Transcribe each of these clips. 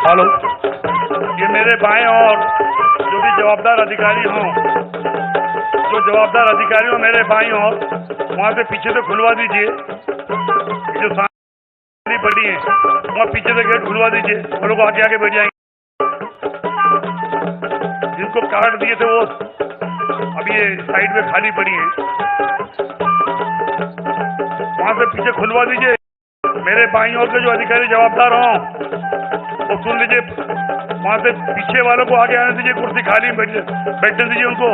Hello, ये मेरे बाएं और जो भी जवाबदार अधिकारी हों, मेरे बाएं और वहाँ से पीछे से खुलवा दीजिए। जो सामने बड़ी है वहाँ पीछे से गेट खुलवा दीजिए, वो लोग आगे आगे बैठ जाएंगे। जिनको कार्ड दिए थे वो अभी ये साइड में खाली पड़ी है, वहाँ से पीछे खुलवा दीजिए। मेरे बाईं ओर के जो अधिकारी जवाबदार हों वो सुन लीजिए, वहाँ से पीछे वालों को आगे आने दीजिए, कुर्सी खाली बैठने दीजिए उनको।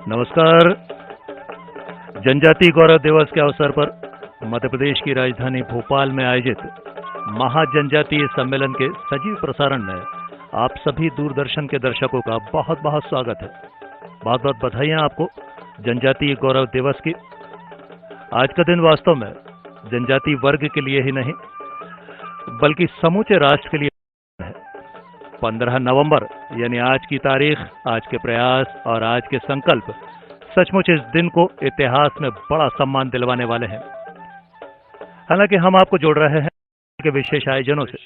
नमस्कार। जनजातीय गौरव दिवस के अवसर पर मध्य प्रदेश की राजधानी भोपाल में आयोजित महाजनजातीय सम्मेलन के सजीव प्रसारण में आप सभी दूरदर्शन के दर्शकों का बहुत बहुत स्वागत है। बहुत बहुत बधाइयां आपको जनजातीय गौरव दिवस की। आज का दिन वास्तव में जनजातीय वर्ग के लिए ही नहीं बल्कि समूचे राष्ट्र के लिए है। 15 नवंबर यानी आज की तारीख, आज के प्रयास और आज के संकल्प सचमुच इस दिन को इतिहास में बड़ा सम्मान दिलवाने वाले हैं। हालांकि हम आपको जोड़ रहे हैं के विशेष आयोजनों से,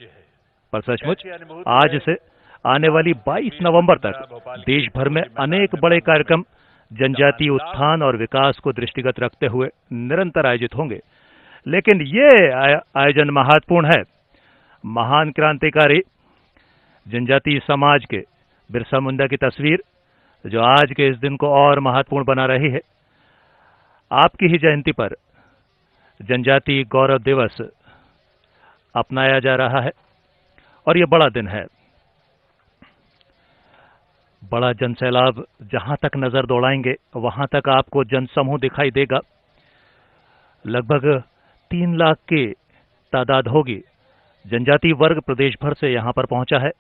पर सचमुच आज से आने वाली 22 नवंबर तक देश भर में अनेक बड़े कार्यक्रम जनजातीय उत्थान और विकास को दृष्टिगत रखते हुए निरंतर आयोजित होंगे। लेकिन ये आयोजन महत्वपूर्ण है। महान क्रांतिकारी जनजातीय समाज के बिरसा मुंडा की तस्वीर जो आज के इस दिन को और महत्वपूर्ण बना रही है। आपकी ही जयंती पर जनजातीय गौरव दिवस अपनाया जा रहा है और ये बड़ा दिन है। बड़ा जनसैलाब जहां तक नजर दौड़ाएंगे वहां तक आपको जनसमूह दिखाई देगा। लगभग 3 लाख की तादाद होगी। जनजातीय वर्ग प्रदेश भर से यहां पर पहुंचा है,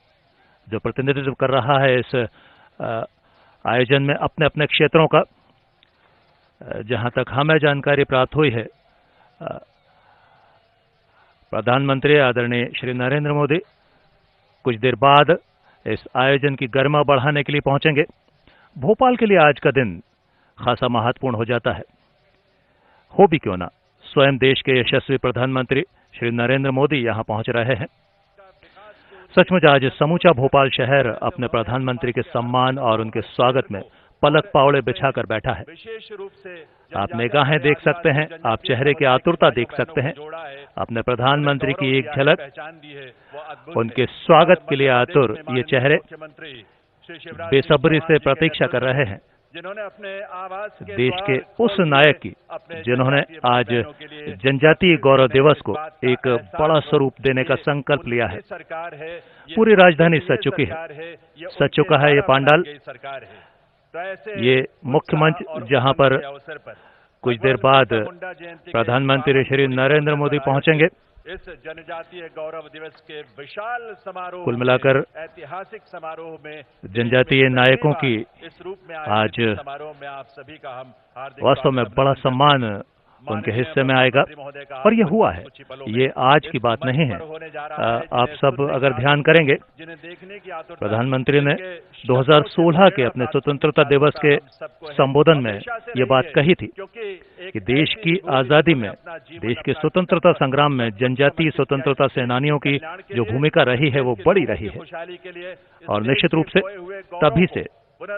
जो प्रतिनिधित्व कर रहा है इस आयोजन में अपने अपने क्षेत्रों का। जहां तक हमें जानकारी प्राप्त हुई है, प्रधानमंत्री आदरणीय श्री नरेंद्र मोदी कुछ देर बाद इस आयोजन की गरिमा बढ़ाने के लिए पहुंचेंगे। भोपाल के लिए आज का दिन खासा महत्वपूर्ण हो जाता है। हो भी क्यों ना, स्वयं देश के यशस्वी प्रधानमंत्री श्री नरेंद्र मोदी यहां पहुंच रहे हैं। सचमुच आज समूचा भोपाल शहर अपने प्रधानमंत्री के सम्मान और उनके स्वागत में पलक पावड़े बिछाकर बैठा है। आप निगाहें देख सकते हैं, आप चेहरे की आतुरता देख सकते हैं। अपने प्रधानमंत्री की एक झलक, उनके स्वागत के लिए आतुर ये चेहरे बेसब्री से प्रतीक्षा कर रहे हैं। देश के उस नायक की जिन्होंने आज जनजातीय गौरव दिवस को एक बड़ा स्वरूप देने का संकल्प लिया है। पूरी राजधानी सज चुकी है, सज चुका है ये पांडाल, ये मुख्य मंच जहां पर कुछ देर बाद प्रधानमंत्री श्री नरेंद्र मोदी पहुंचेंगे। इस जनजातीय गौरव दिवस के विशाल समारोह, कुल मिलाकर ऐतिहासिक समारोह में जनजातीय नायकों की इस रूप में आज समारोह में आप सभी का हम हार्दिक वास्तव में बड़ा सम्मान उनके हिस्से में आएगा। और ये हुआ है, ये आज की बात नहीं है। आप सब अगर ध्यान करेंगे, प्रधानमंत्री ने 2016 के अपने स्वतंत्रता दिवस के संबोधन में ये बात कही थी कि देश की आजादी में, देश के स्वतंत्रता संग्राम में जनजातीय स्वतंत्रता सेनानियों की जो भूमिका रही है वो बड़ी रही है। और निश्चित रूप से तभी से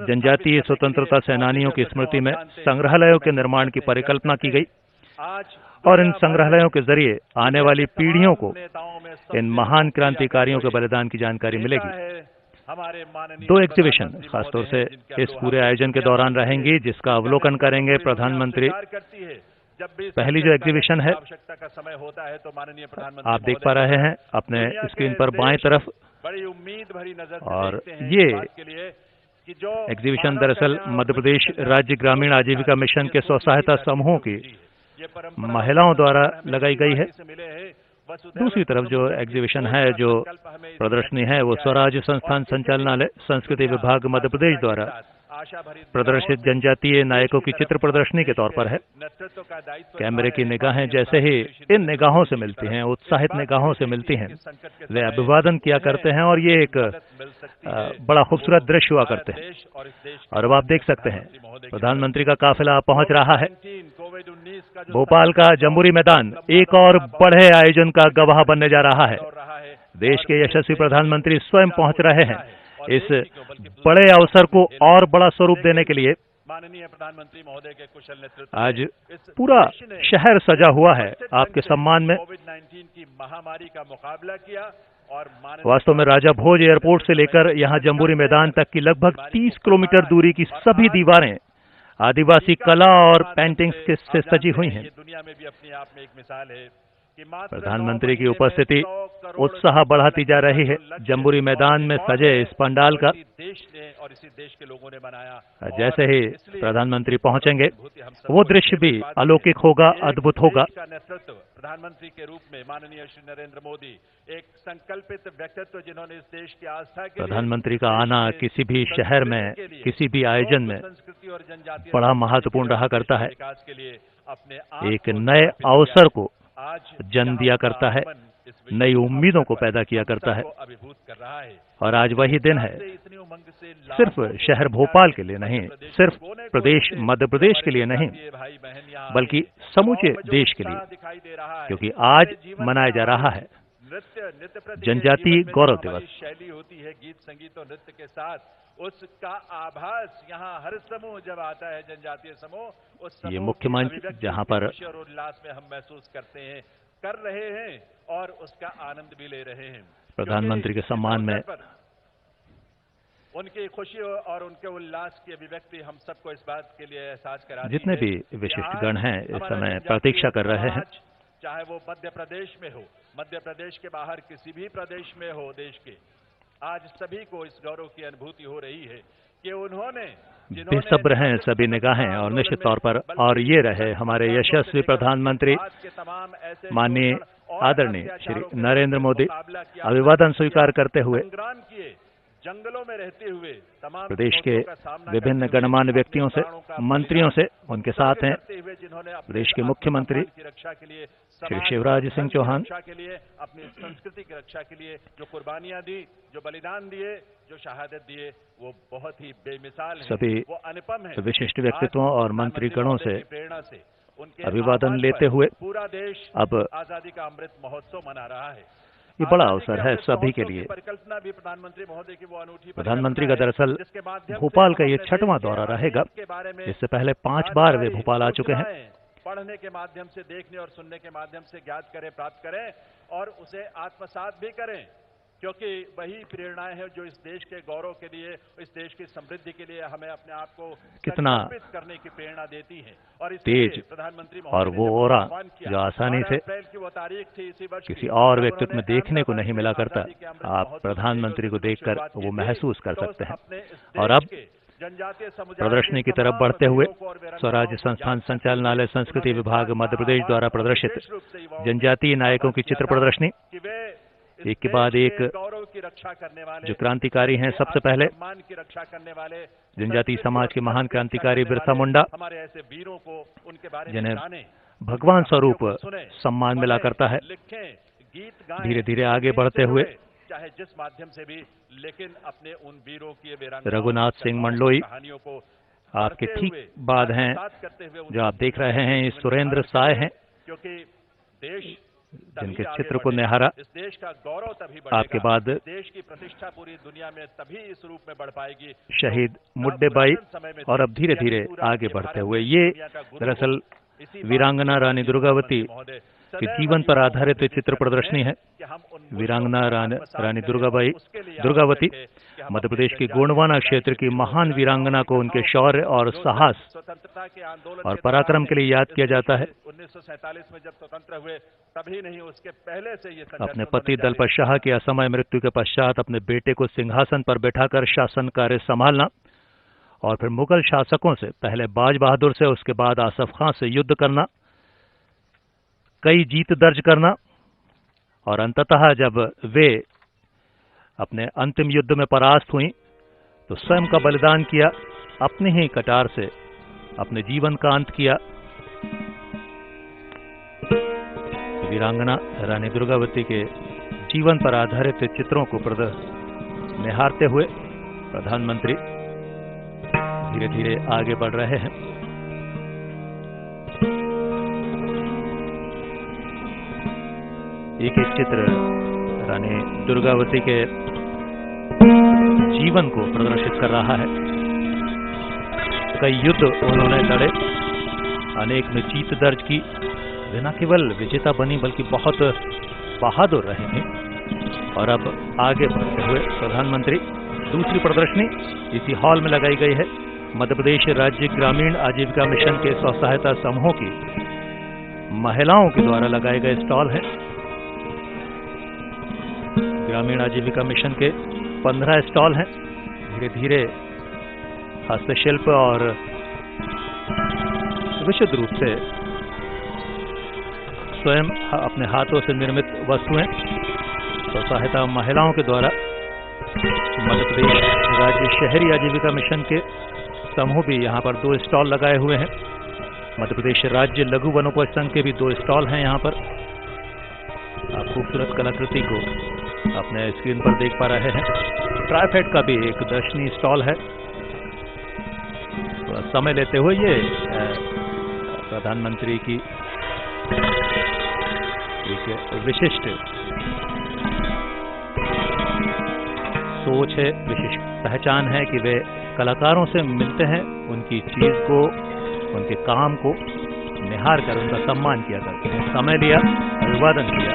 जनजातीय स्वतंत्रता सेनानियों की स्मृति में संग्रहालयों के निर्माण की परिकल्पना की गई और इन संग्रहालयों के जरिए आने वाली पीढ़ियों को इन महान क्रांतिकारियों के बलिदान की जानकारी मिलेगी। 2 एग्जीबिशन खासतौर से इस पूरे आयोजन के दौरान रहेंगी, जिसका अवलोकन करेंगे प्रधानमंत्री। पहली जो एग्जीबिशन है, आप देख पा रहे हैं अपने स्क्रीन पर बाएं तरफ, और ये एग्जीबिशन दरअसल मध्य प्रदेश राज्य ग्रामीण आजीविका मिशन के स्व सहायता समूहों की महिलाओं द्वारा लगाई गई है। दूसरी तरफ जो एग्जीबिशन है, जो प्रदर्शनी है, वो स्वराज संस्थान संचालनालय संस्कृति विभाग मध्य प्रदेश द्वारा आशा भरी प्रदर्शित जनजातीय नायकों की चित्र प्रदर्शनी के तौर पर है। नेतृत्व का दायित्व कैमरे की निगाहें जैसे ही इन निगाहों से मिलती हैं, उत्साहित निगाहों से मिलती हैं, वे अभिवादन किया करते हैं और ये एक बड़ा खूबसूरत दृश्य हुआ करते हैं। और अब आप देख सकते हैं प्रधानमंत्री का काफिला पहुंच रहा है। भोपाल का जम्बूरी मैदान एक और बड़े आयोजन का गवाह बनने जा रहा है। देश के यशस्वी प्रधानमंत्री स्वयं पहुंच रहे हैं इस बड़े अवसर को और बड़ा स्वरूप देने के लिए। माननीय प्रधानमंत्री महोदय के कुशल नेतृत्व आज पूरा शहर सजा हुआ है आपके सम्मान में। कोविड-19 की महामारी का मुकाबला किया और वास्तव में राजा भोज एयरपोर्ट से लेकर यहां जम्बूरी मैदान तक की लगभग 30 किलोमीटर दूरी की सभी दीवारें आदिवासी कला और पेंटिंग्स से सजी हुई हैं। दुनिया में भी अपने आप में एक मिसाल है कि प्रधानमंत्री की उपस्थिति उत्साह बढ़ाती जा रही है। जम्बूरी मैदान में सजे इस पंडाल का देश ने और इसी देश के लोगों ने बनाया। जैसे ही प्रधानमंत्री पहुंचेंगे वो दृश्य भी अलौकिक होगा, अद्भुत होगा। नेतृत्व प्रधानमंत्री के रूप में माननीय श्री नरेंद्र मोदी, एक संकल्पित व्यक्तित्व जिन्होंने इस देश की आस्था के प्रधानमंत्री का आना किसी भी शहर में, किसी भी आयोजन में संस्कृति और जनजातीय बड़ा महत्वपूर्ण रहा करता है। विकास के लिए अपने एक नए अवसर को आज जन्म दिया करता है, नई उम्मीदों को पैदा किया करता है। अभिभूत कर रहा है। और आज वही दिन है, इतनी उमंग से सिर्फ शहर भोपाल के लिए नहीं, सिर्फ प्रदेश मध्य प्रदेश के लिए नहीं, भाई बहन यहाँ बल्कि समूचे देश के लिए, दिखाई दे रहा है। क्योंकि आज मनाया जा रहा है नृत्य प्रति जनजातीय गौरव दिवस। शैली होती है गीत संगीत और नृत्य के साथ, उसका आभास यहाँ हर समूह जब आता है, जनजातीय समूह, उस ये मुख्य मंच जहाँ पर खुशी और उल्लास में हम महसूस करते हैं, कर रहे हैं और उसका आनंद भी ले रहे हैं। प्रधानमंत्री के सम्मान में उनकी खुशी और उनके उल्लास की अभिव्यक्ति हम सबको इस बात के लिए एहसास कराती जितने है भी विशिष्ट गण हैं इस समय प्रतीक्षा कर रहे हैं। चाहे वो मध्य प्रदेश में हो, मध्य प्रदेश के बाहर किसी भी प्रदेश में हो देश के, आज सभी को इस गौरव की अनुभूति हो रही है कि उन्होंने बेसब्र हैं सभी निगाहें और निश्चित तौर पर, और ये रहे हमारे यशस्वी प्रधानमंत्री माननीय आदरणीय श्री नरेंद्र मोदी अभिवादन स्वीकार करते हुए जंगलों में रहते हुए तमाम प्रदेश के विभिन्न गणमान्य व्यक्तियों से, मंत्रियों से उनके साथ हैं प्रदेश के मुख्यमंत्री श्री शिवराज सिंह चौहान, के लिए अपनी संस्कृति की रक्षा के लिए जो कुर्बानियां दी, जो बलिदान दिए, जो शहादत दिए, वो बहुत ही बेमिसाल है, सभी वो अनुपम है। विशिष्ट व्यक्तित्वों और मंत्रीगणों से प्रेरणा से उनके अभिवादन लेते हुए पूरा देश अब आजादी का अमृत महोत्सव मना रहा है। ये बड़ा अवसर है सभी के लिए। परिकल्पना भी प्रधानमंत्री महोदय की वो अनूठी प्रधानमंत्री का दरअसल भोपाल का ये 6वां दौरा रहेगा। इससे पहले 5 बार वे भोपाल आ चुके हैं। पढ़ने के माध्यम से, देखने और सुनने के माध्यम से ज्ञात करें, प्राप्त करें और उसे आत्मसात भी करें, क्योंकि वही प्रेरणाएं हैं जो इस देश के गौरव के लिए, इस देश की समृद्धि के लिए हमें अपने आप को कितना करने की प्रेरणा देती है। और तेज प्रधानमंत्री और वो ओरा जो आसानी से की वो तारीख थी इसी वर्ष किसी और व्यक्तित्व में देखने को नहीं मिला करता, आप प्रधानमंत्री को देखकर वो महसूस कर सकते हैं। और अब प्रदर्शनी की तरफ बढ़ते हुए स्वराज्य संस्थान संचालनालय संस्कृति विभाग मध्य प्रदेश द्वारा प्रदर्शित जनजातीय नायकों की चित्र प्रदर्शनी एक के बाद एक जो क्रांतिकारी हैं, सबसे पहले जनजातीय समाज के महान क्रांतिकारी बिरसा मुंडा, जिन्हें भगवान स्वरूप सम्मान मिला करता है, धीरे धीरे आगे बढ़ते हुए चाहे जिस माध्यम से भी, लेकिन अपने उन वीरों की रघुनाथ सिंह मंडलोई आपके ठीक बाद हैं, जो आप देख रहे हैं ये सुरेंद्र साय हैं, क्योंकि देश जिनके चित्र को निहारा इस देश का गौरव तभी बढ़ेगा, आपके बाद देश की प्रतिष्ठा पूरी दुनिया में तभी इस रूप में बढ़ पाएगी शहीद मुड्डेबाई, और अब धीरे धीरे आगे बढ़ते हुए ये दरअसल वीरांगना रानी दुर्गावती के जीवन पर आधारित चित्र प्रदर्शनी है। वीरांगना रानी दुर्गावती मध्य प्रदेश के गोंडवाना क्षेत्र की महान वीरांगना को उनके शौर्य और साहस और पराक्रम के लिए याद किया जाता है। 1947 में जब स्वतंत्र हुए तभी नहीं, उसके पहले से ये अपने पति दलपत शाह की असमय मृत्यु के पश्चात अपने बेटे को सिंहासन पर बैठाकर शासन कार्य संभालना और फिर मुगल शासकों से पहले बाज बहादुर से, उसके बाद आसफ खां से युद्ध करना, कई जीत दर्ज करना और अंततः जब वे अपने अंतिम युद्ध में परास्त हुई तो स्वयं का बलिदान किया अपने ही कटार से अपने जीवन का अंत किया। वीरांगना रानी दुर्गावती के जीवन पर आधारित चित्रों को निहारते हुए प्रधानमंत्री धीरे धीरे आगे बढ़ रहे हैं। एक एक चित्र रानी दुर्गावती के जीवन को प्रदर्शित कर रहा है। कई युद्ध उन्होंने लड़े, अनेक में जीत दर्ज की, वे न केवल विजेता बनी बल्कि बहुत बहादुर रहे थे। और अब आगे बढ़ते हुए प्रधानमंत्री दूसरी प्रदर्शनी इसी हॉल में लगाई गई है। मध्य प्रदेश राज्य ग्रामीण आजीविका मिशन के स्व सहायता समूहों की महिलाओं के द्वारा लगाए गए स्टॉल हैं। ग्रामीण आजीविका मिशन के 15 स्टॉल हैं। धीरे धीरे हस्तशिल्प और विशुद्ध रूप से स्वयं अपने हाथों से निर्मित वस्तुएं स्व सहायता महिलाओं के द्वारा मध्य प्रदेश राज्य शहरी आजीविका मिशन के समूह भी यहाँ पर 2 स्टॉल लगाए हुए हैं। मध्य प्रदेश राज्य लघु वनोपज संघ के भी 2 स्टॉल हैं। यहाँ पर आप खूबसूरत कलाकृति को अपने स्क्रीन पर देख पा रहे हैं। ट्राइफेड का भी एक दर्शनीय स्टॉल है। थोड़ा समय लेते हुए ये प्रधानमंत्री की एक विशिष्ट सोच है, विशिष्ट पहचान है कि वे कलाकारों से मिलते हैं, उनकी चीज को, उनके काम को निहार कर उनका सम्मान किया करते हैं। समय लिया, अभिवादन किया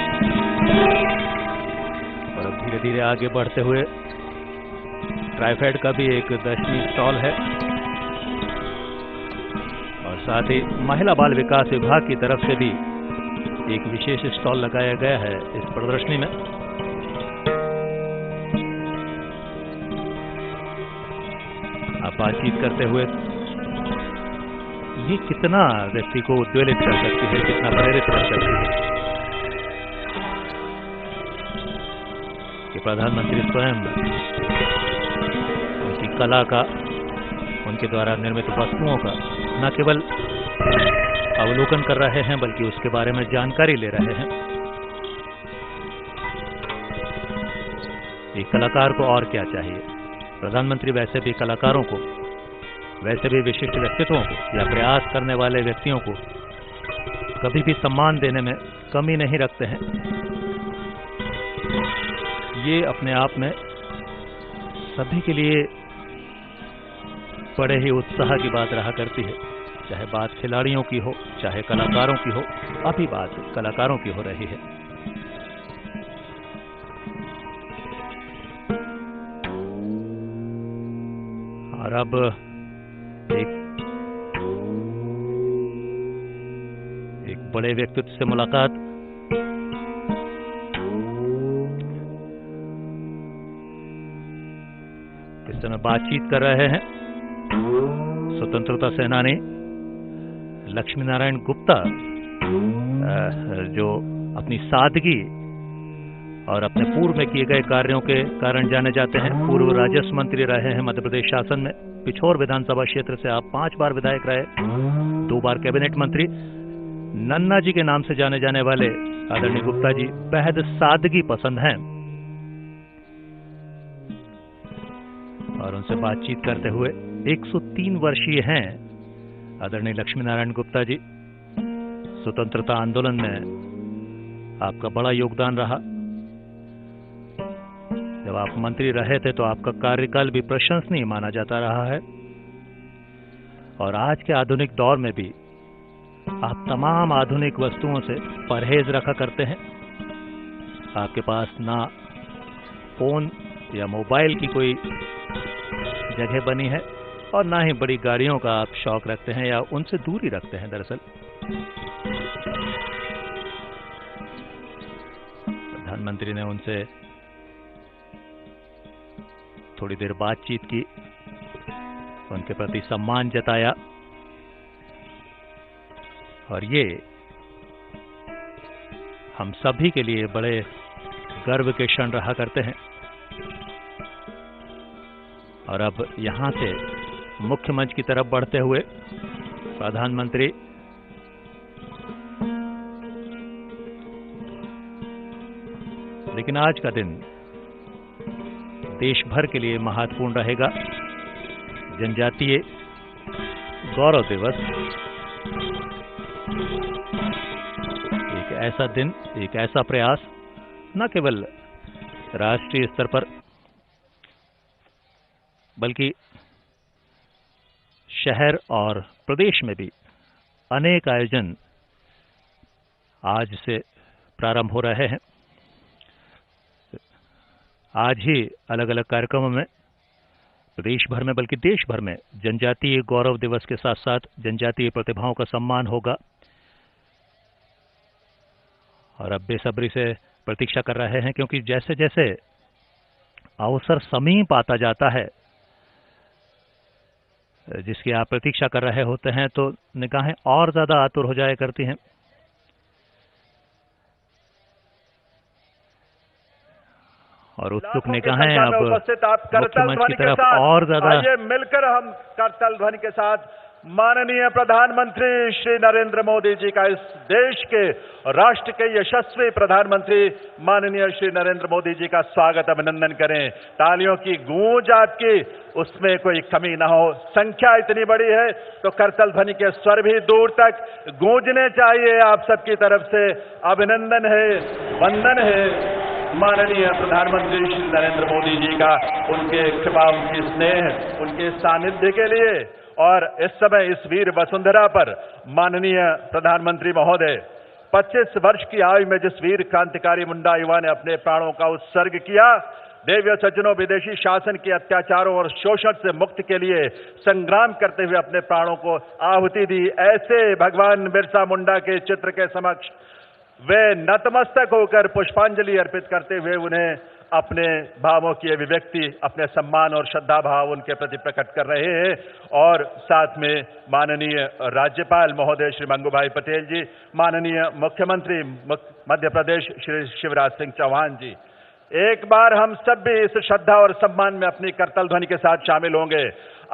और अब धीरे धीरे आगे बढ़ते हुए ट्राइफेड का भी एक दर्शनीय स्टॉल है और साथ ही महिला बाल विकास विभाग की तरफ से भी एक विशेष स्टॉल लगाया गया है इस प्रदर्शनी में। आप बातचीत करते हुए ये कितना व्यक्ति को उद्वेलित कर सकती है, कितना प्रेरित कर सकती है कि प्रधानमंत्री स्वयं उनकी कला का, उनके द्वारा निर्मित वस्तुओं का न केवल अवलोकन कर रहे हैं बल्कि उसके बारे में जानकारी ले रहे हैं। एक कलाकार को और क्या चाहिए? प्रधानमंत्री वैसे भी कलाकारों को, वैसे भी विशिष्ट व्यक्तित्वों को या प्रयास करने वाले व्यक्तियों को कभी भी सम्मान देने में कमी नहीं रखते हैं। ये अपने आप में सभी के लिए बड़े ही उत्साह की बात रहा करती है। चाहे बात खिलाड़ियों की हो, चाहे कलाकारों की हो, अभी बात कलाकारों की हो रही है। और अब एक बड़े व्यक्तित्व से मुलाकात। इस समय बातचीत कर रहे हैं स्वतंत्रता सेनानी लक्ष्मी नारायण गुप्ता, जो अपनी सादगी और अपने पूर्व में किए गए कार्यों के कारण जाने जाते हैं। पूर्व राजस्व मंत्री रहे हैं मध्य प्रदेश शासन में। पिछोर विधानसभा क्षेत्र से आप 5 बार विधायक रहे, 2 बार कैबिनेट मंत्री। नन्ना जी के नाम से जाने जाने वाले आदरणीय गुप्ता जी बेहद सादगी पसंद हैं। और उनसे बातचीत करते हुए 103 वर्षीय हैं आदरणीय लक्ष्मी नारायण गुप्ता जी। स्वतंत्रता आंदोलन में आपका बड़ा योगदान रहा। जब आप मंत्री रहे थे तो आपका कार्यकाल भी प्रशंसनीय माना जाता रहा है। और आज के आधुनिक दौर में भी आप तमाम आधुनिक वस्तुओं से परहेज रखा करते हैं। आपके पास ना फोन या मोबाइल की कोई जगह बनी है और ना ही बड़ी गाड़ियों का आप शौक रखते हैं या उनसे दूरी रखते हैं। दरअसल प्रधानमंत्री ने उनसे थोड़ी देर बातचीत की, उनके प्रति सम्मान जताया और ये हम सभी के लिए बड़े गर्व के क्षण रहा करते हैं। और अब यहां से मुख्य मंच की तरफ बढ़ते हुए प्रधानमंत्री लेकिन आज का दिन देश भर के लिए महत्वपूर्ण रहेगा। जनजातीय गौरव दिवस एक ऐसा दिन, एक ऐसा प्रयास न केवल राष्ट्रीय स्तर पर बल्कि शहर और प्रदेश में भी अनेक आयोजन आज से प्रारंभ हो रहे हैं। आज ही अलग अलग कार्यक्रमों में प्रदेश भर में बल्कि देश भर में जनजातीय गौरव दिवस के साथ साथ जनजातीय प्रतिभाओं का सम्मान होगा और अब बेसब्री से प्रतीक्षा कर रहे हैं, क्योंकि जैसे जैसे अवसर समीप आता जाता है जिसकी आप प्रतीक्षा कर रहे होते हैं तो निगाहें और ज्यादा आतुर हो जाया करती हैं। और उत्सुक निगाहें अब मुख्य मंच की तरफ और ज्यादा। मिलकर हम करतल ध्वनि के साथ माननीय प्रधानमंत्री श्री नरेंद्र मोदी जी का, इस देश के राष्ट्र के यशस्वी प्रधानमंत्री माननीय श्री नरेंद्र मोदी जी का स्वागत अभिनंदन करें। तालियों की गूंज आपकी, उसमें कोई कमी ना हो। संख्या इतनी बड़ी है तो करतल ध्वनि के स्वर भी दूर तक गूंजने चाहिए। आप सबकी तरफ से अभिनंदन है, वंदन है माननीय प्रधानमंत्री श्री नरेंद्र मोदी जी का, उनके कृपा, उनकी स्नेह, उनके सानिध्य के लिए। और इस समय इस वीर वसुंधरा पर माननीय प्रधानमंत्री महोदय 25 वर्ष की आयु में जिस वीर क्रांतिकारी मुंडा युवा ने अपने प्राणों का उत्सर्ग किया, देवियों सज्जनों, विदेशी शासन के अत्याचारों और शोषण से मुक्ति के लिए संग्राम करते हुए अपने प्राणों को आहुति दी, ऐसे भगवान बिरसा मुंडा के चित्र के समक्ष वे नतमस्तक होकर पुष्पांजलि अर्पित करते हुए उन्हें अपने भावों की अभिव्यक्ति, अपने सम्मान और श्रद्धा भाव उनके प्रति प्रकट कर रहे हैं। और साथ में माननीय राज्यपाल महोदय श्री मंगूभाई पटेल जी, माननीय मुख्यमंत्री मध्य प्रदेश श्री शिवराज सिंह चौहान जी, एक बार हम सब भी इस श्रद्धा और सम्मान में अपनी करतल ध्वनि के साथ शामिल होंगे।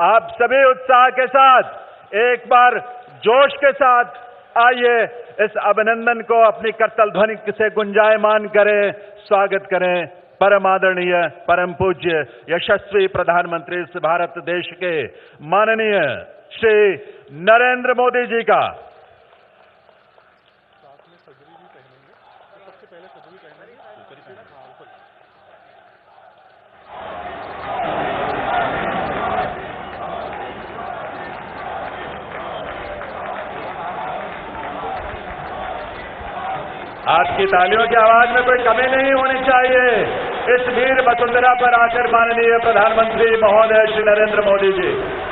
आप सभी उत्साह के साथ एक बार जोश के साथ आइए इस अभिनंदन को अपनी करतल ध्वनि से गुंजायमान करें, स्वागत करें परम आदरणीय, परम पूज्य, यशस्वी प्रधानमंत्री इस भारत देश के माननीय श्री नरेंद्र मोदी जी का। आपकी तालियों की आवाज में कोई कमी नहीं होनी चाहिए। इस वीर वसुंधरा पर आकर माननीय प्रधानमंत्री महोदय श्री नरेंद्र मोदी जी,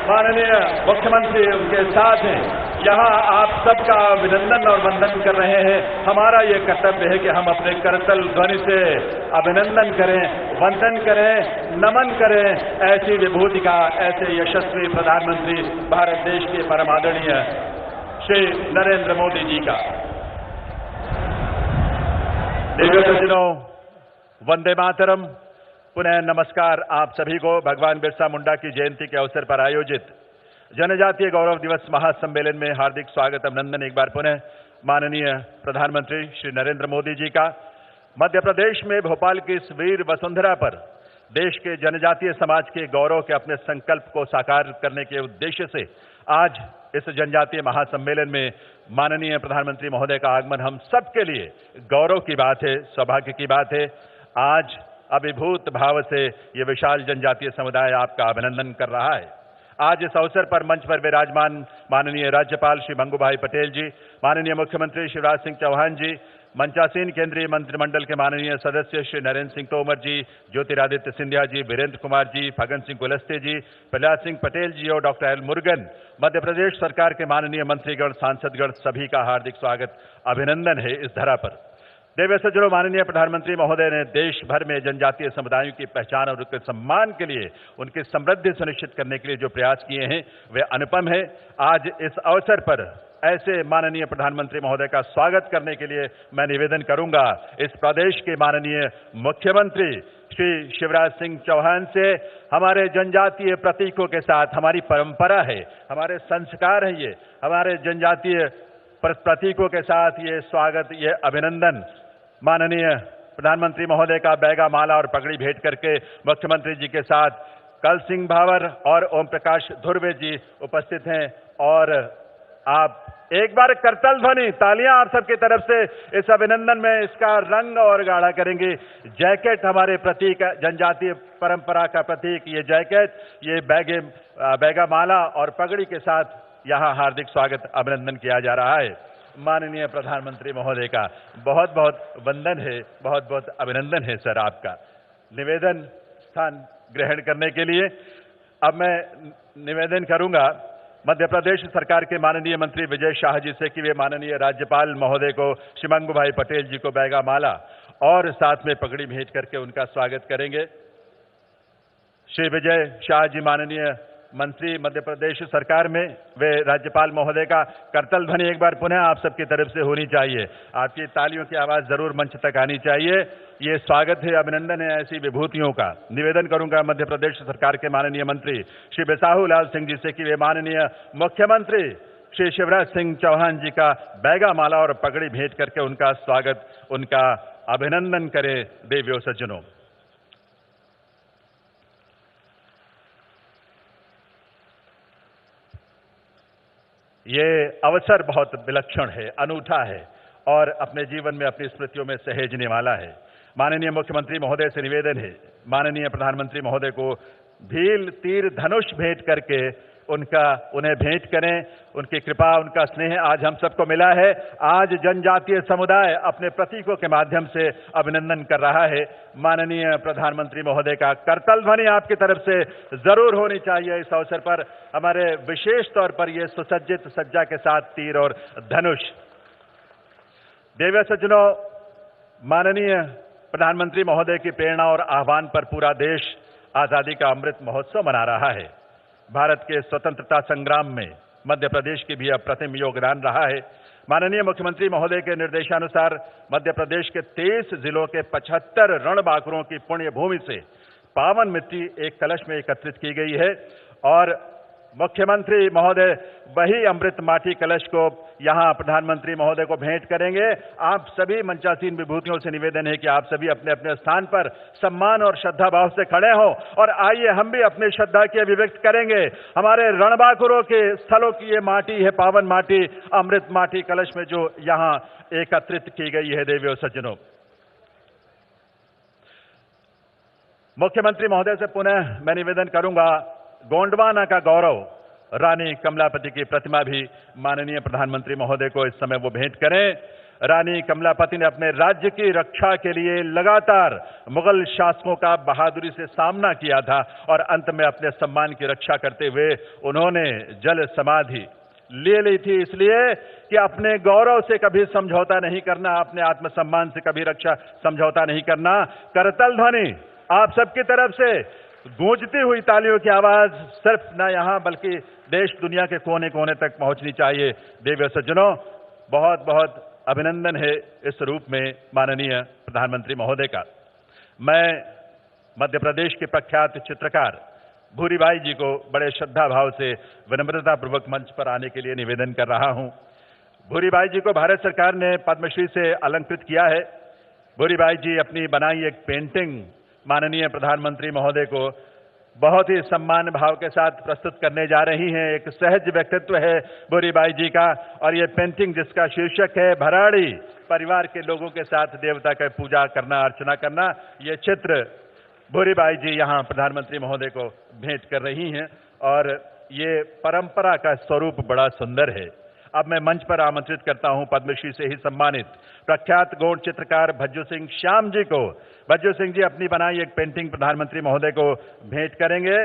माननीय मुख्यमंत्री उनके साथ हैं। यहाँ आप सबका अभिनंदन और वंदन कर रहे हैं। हमारा ये कर्तव्य है कि हम अपने करतल ध्वनि से अभिनंदन करें, वंदन करें, नमन करें ऐसी विभूति का, ऐसे यशस्वी प्रधानमंत्री भारत देश के परम आदरणीय श्री नरेंद्र मोदी जी का। देवियों सज्जनों, वंदे मातरम। पुनः नमस्कार आप सभी को। भगवान बिरसा मुंडा की जयंती के अवसर पर आयोजित जनजातीय गौरव दिवस महासम्मेलन में हार्दिक स्वागत, अभिनंदन एक बार पुनः माननीय प्रधानमंत्री श्री नरेंद्र मोदी जी का। मध्य प्रदेश में भोपाल की इस वीर वसुंधरा पर देश के जनजातीय समाज के गौरव के अपने संकल्प को साकार करने के उद्देश्य से आज इस जनजातीय महासम्मेलन में माननीय प्रधानमंत्री महोदय का आगमन हम सबके लिए गौरव की बात है, सौभाग्य की बात है। आज अभिभूत भाव से ये विशाल जनजातीय समुदाय आपका अभिनंदन कर रहा है। आज इस अवसर पर मंच पर विराजमान माननीय राज्यपाल श्री मंगूभाई पटेल जी, माननीय मुख्यमंत्री शिवराज सिंह चौहान जी, मंचासीन केंद्रीय मंत्रिमंडल के माननीय सदस्य श्री नरेंद्र सिंह तोमर जी, ज्योतिरादित्य सिंधिया जी, वीरेंद्र कुमार जी, फग्गन सिंह कुलस्ते जी, प्रहलाद सिंह पटेल जी और डॉक्टर एल मुरुगन, मध्य प्रदेश सरकार के माननीय मंत्रीगण, सांसदगण, सभी का हार्दिक स्वागत, अभिनंदन है इस धरा पर। देव सज्जनों, माननीय प्रधानमंत्री महोदय ने देश भर में जनजातीय समुदायों की पहचान और उनके सम्मान के लिए, उनकी समृद्धि सुनिश्चित करने के लिए जो प्रयास किए हैं वे अनुपम है। आज इस अवसर पर ऐसे माननीय प्रधानमंत्री महोदय का स्वागत करने के लिए मैं निवेदन करूंगा इस प्रदेश के माननीय मुख्यमंत्री श्री शिवराज सिंह चौहान से। हमारे जनजातीय प्रतीकों के साथ हमारी परंपरा है, हमारे संस्कार है, ये हमारे जनजातीय प्रतीकों के साथ ये स्वागत, ये अभिनंदन माननीय प्रधानमंत्री महोदय का बैगा माला और पगड़ी भेंट करके मुख्यमंत्री जी के साथ कल सिंह भावर और ओम प्रकाश धुर्वे जी उपस्थित हैं। और आप एक बार करतल ध्वनि, तालियां आप सबकी तरफ से इस अभिनंदन में इसका रंग और गाढ़ा करेंगे। जैकेट हमारे प्रतीक, जनजातीय परंपरा का प्रतीक, ये जैकेट, ये बैगा माला और पगड़ी के साथ यहां हार्दिक स्वागत अभिनंदन किया जा रहा है। माननीय प्रधानमंत्री महोदय का बहुत बहुत वंदन है, बहुत बहुत अभिनंदन है सर आपका। निवेदन स्थान ग्रहण करने के लिए अब मैं निवेदन करूंगा मध्य प्रदेश सरकार के माननीय मंत्री विजय शाह जी से कि वे माननीय राज्यपाल महोदय को श्री मंगू भाई पटेल जी को बैगा माला और साथ में पगड़ी भेंट करके उनका स्वागत करेंगे। श्री विजय शाह जी माननीय मंत्री मध्य प्रदेश सरकार में, वे राज्यपाल महोदय का करतल ध्वनि एक बार पुनः आप सबकी तरफ से होनी चाहिए। आपकी तालियों की आवाज जरूर मंच तक आनी चाहिए। ये स्वागत है, अभिनंदन है ऐसी विभूतियों का। निवेदन करूंगा मध्य प्रदेश सरकार के माननीय मंत्री श्री बिसाहू लाल सिंह जी से कि वे माननीय मुख्यमंत्री श्री शिवराज सिंह चौहान जी का बैगा माला और पगड़ी भेंट करके उनका स्वागत, उनका अभिनंदन करें। देवियों सज्जनों, ये अवसर बहुत विलक्षण है, अनूठा है और अपने जीवन में अपनी स्मृतियों में सहेजने वाला है। माननीय मुख्यमंत्री महोदय से निवेदन है, माननीय प्रधानमंत्री महोदय को भील, तीर, धनुष भेंट करके उन्हें भेंट करें। उनकी कृपा, उनका स्नेह आज हम सबको मिला है। आज जनजातीय समुदाय अपने प्रतीकों के माध्यम से अभिनंदन कर रहा है। माननीय प्रधानमंत्री महोदय का करतल ध्वनि आपकी तरफ से जरूर होनी चाहिए। इस अवसर पर हमारे विशेष तौर पर यह सुसज्जित सज्जा के साथ तीर और धनुष। देवी सज्जनों, माननीय प्रधानमंत्री महोदय की प्रेरणा और आह्वान पर पूरा देश आजादी का अमृत महोत्सव मना रहा है। भारत के स्वतंत्रता संग्राम में मध्य प्रदेश की भी अप्रतिम योगदान रहा है। माननीय मुख्यमंत्री महोदय के निर्देशानुसार मध्य प्रदेश के 23 जिलों के 75 रणबांकुरों की पुण्य भूमि से पावन मिट्टी एक कलश में एकत्रित की गई है और मुख्यमंत्री महोदय वही अमृत माटी कलश को यहां प्रधानमंत्री महोदय को भेंट करेंगे। आप सभी मंचासीन विभूतियों से निवेदन है कि आप सभी अपने अपने स्थान पर सम्मान और श्रद्धा भाव से खड़े हों और आइए हम भी अपनी श्रद्धा की अभिव्यक्त करेंगे। हमारे रणबांकुरों के स्थलों की ये माटी है, पावन माटी, अमृत माटी कलश में जो यहां एकत्रित की गई है। देवियों सज्जनों, मुख्यमंत्री महोदय से पुनः मैं निवेदन करूंगा, गोंडवाना का गौरव रानी कमलापति की प्रतिमा भी माननीय प्रधानमंत्री महोदय को इस समय वो भेंट करें। रानी कमलापति ने अपने राज्य की रक्षा के लिए लगातार मुगल शासकों का बहादुरी से सामना किया था और अंत में अपने सम्मान की रक्षा करते हुए उन्होंने जल समाधि ले ली थी, इसलिए कि अपने गौरव से कभी समझौता नहीं करना, अपने आत्मसम्मान से कभी रक्षा समझौता नहीं करना। करतल ध्वनि आप सबकी तरफ से गूंजती हुई तालियों की आवाज सिर्फ न यहां बल्कि देश दुनिया के कोने कोने तक पहुंचनी चाहिए। देवी सज्जनों, बहुत बहुत अभिनंदन है इस रूप में माननीय प्रधानमंत्री महोदय का। मैं मध्य प्रदेश के प्रख्यात चित्रकार भूरी बाई जी को बड़े श्रद्धा भाव से विनम्रता पूर्वक मंच पर आने के लिए निवेदन कर रहा हूं। भूरी बाई जी को भारत सरकार ने पद्मश्री से अलंकृत किया है। भूरी बाई जी अपनी बनाई एक पेंटिंग माननीय प्रधानमंत्री महोदय को बहुत ही सम्मान भाव के साथ प्रस्तुत करने जा रही हैं। एक सहज व्यक्तित्व है भूरी बाई जी का और ये पेंटिंग जिसका शीर्षक है भराड़ी, परिवार के लोगों के साथ देवता का पूजा करना, अर्चना करना, ये चित्र भूरी बाई जी यहाँ प्रधानमंत्री महोदय को भेंट कर रही हैं और ये परंपरा का स्वरूप बड़ा सुंदर है। अब मैं मंच पर आमंत्रित करता हूं पद्मश्री से ही सम्मानित प्रख्यात गौड़ चित्रकार भज्जू सिंह श्याम जी को। भज्जू सिंह जी अपनी बनाई एक पेंटिंग प्रधानमंत्री महोदय को भेंट करेंगे।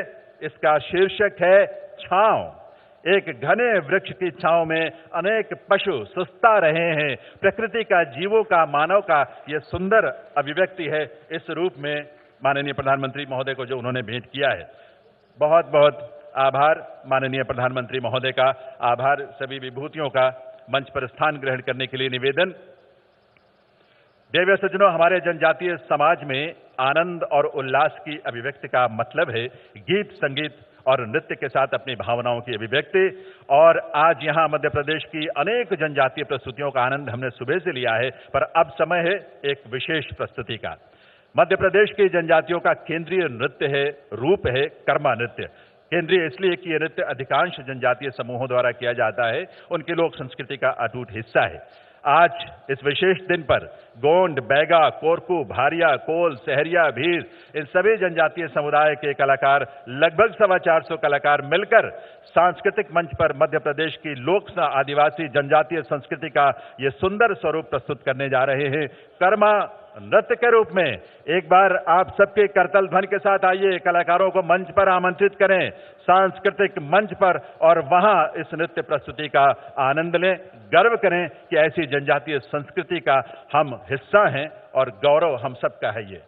इसका शीर्षक है छांव। एक घने वृक्ष की छांव में अनेक पशु सुस्ता रहे हैं। प्रकृति का, जीवों का, मानव का यह सुंदर अभिव्यक्ति है। इस रूप में माननीय प्रधानमंत्री महोदय को जो उन्होंने भेंट किया है, बहुत बहुत आभार माननीय प्रधानमंत्री महोदय का, आभार सभी विभूतियों का। मंच पर स्थान ग्रहण करने के लिए निवेदन। देवी सज्जनों, हमारे जनजातीय समाज में आनंद और उल्लास की अभिव्यक्ति का मतलब है गीत, संगीत और नृत्य के साथ अपनी भावनाओं की अभिव्यक्ति। और आज यहां मध्य प्रदेश की अनेक जनजातीय प्रस्तुतियों का आनंद हमने सुबह से लिया है, पर अब समय है एक विशेष प्रस्तुति का। मध्य प्रदेश की जनजातियों का केंद्रीय नृत्य है, रूप है कर्मा नृत्य। केंद्रीय इसलिए कि यह नृत्य अधिकांश जनजातीय समूहों द्वारा किया जाता है, उनकी लोक संस्कृति का अटूट हिस्सा है। आज इस विशेष दिन पर गोंड, बैगा, कोरकू, भारिया, कोल, सहरिया, भीर, इन सभी जनजातीय समुदाय के कलाकार, लगभग 425 कलाकार मिलकर सांस्कृतिक मंच पर मध्य प्रदेश की लोक आदिवासी जनजातीय संस्कृति का ये सुंदर स्वरूप प्रस्तुत करने जा रहे हैं कर्मा नृत्य के रूप में। एक बार आप सबके करतल ध्वनि के साथ आइए, कलाकारों को मंच पर आमंत्रित करें सांस्कृतिक मंच पर, और वहां इस नृत्य प्रस्तुति का आनंद लें, गर्व करें कि ऐसी जनजातीय संस्कृति का हम हिस्सा हैं और गौरव हम सबका है ये।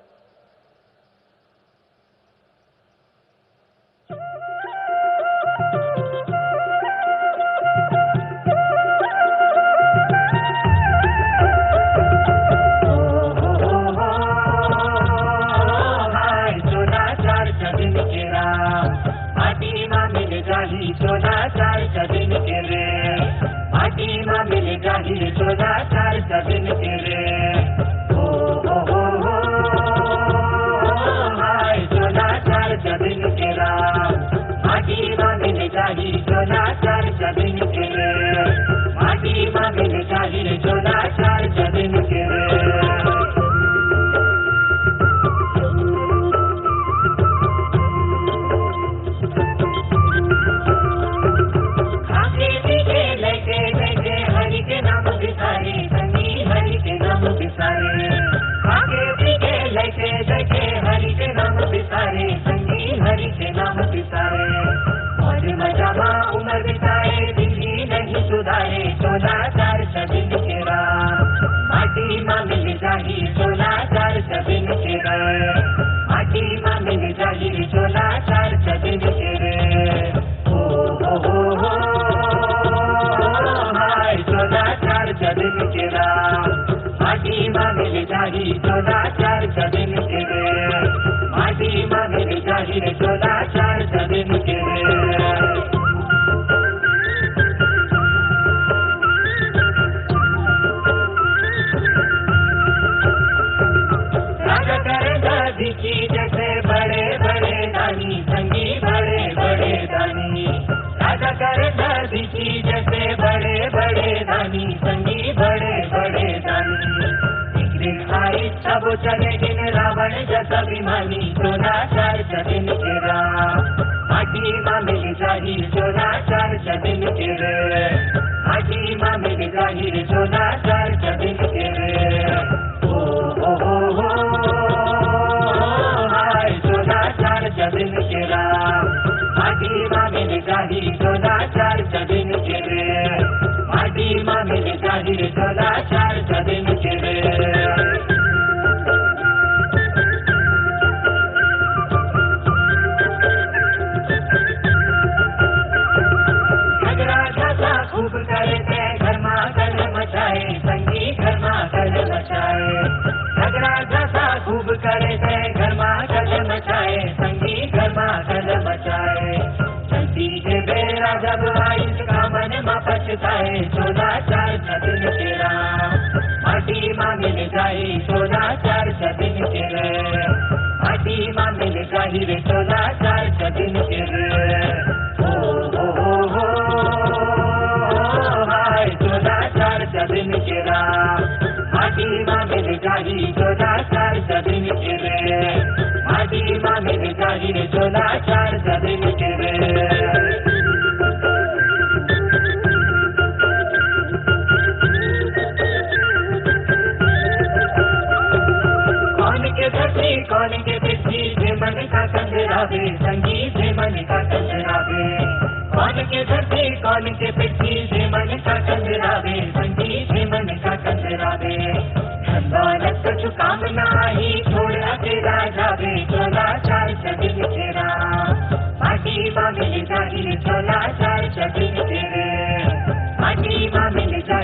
मिल जाही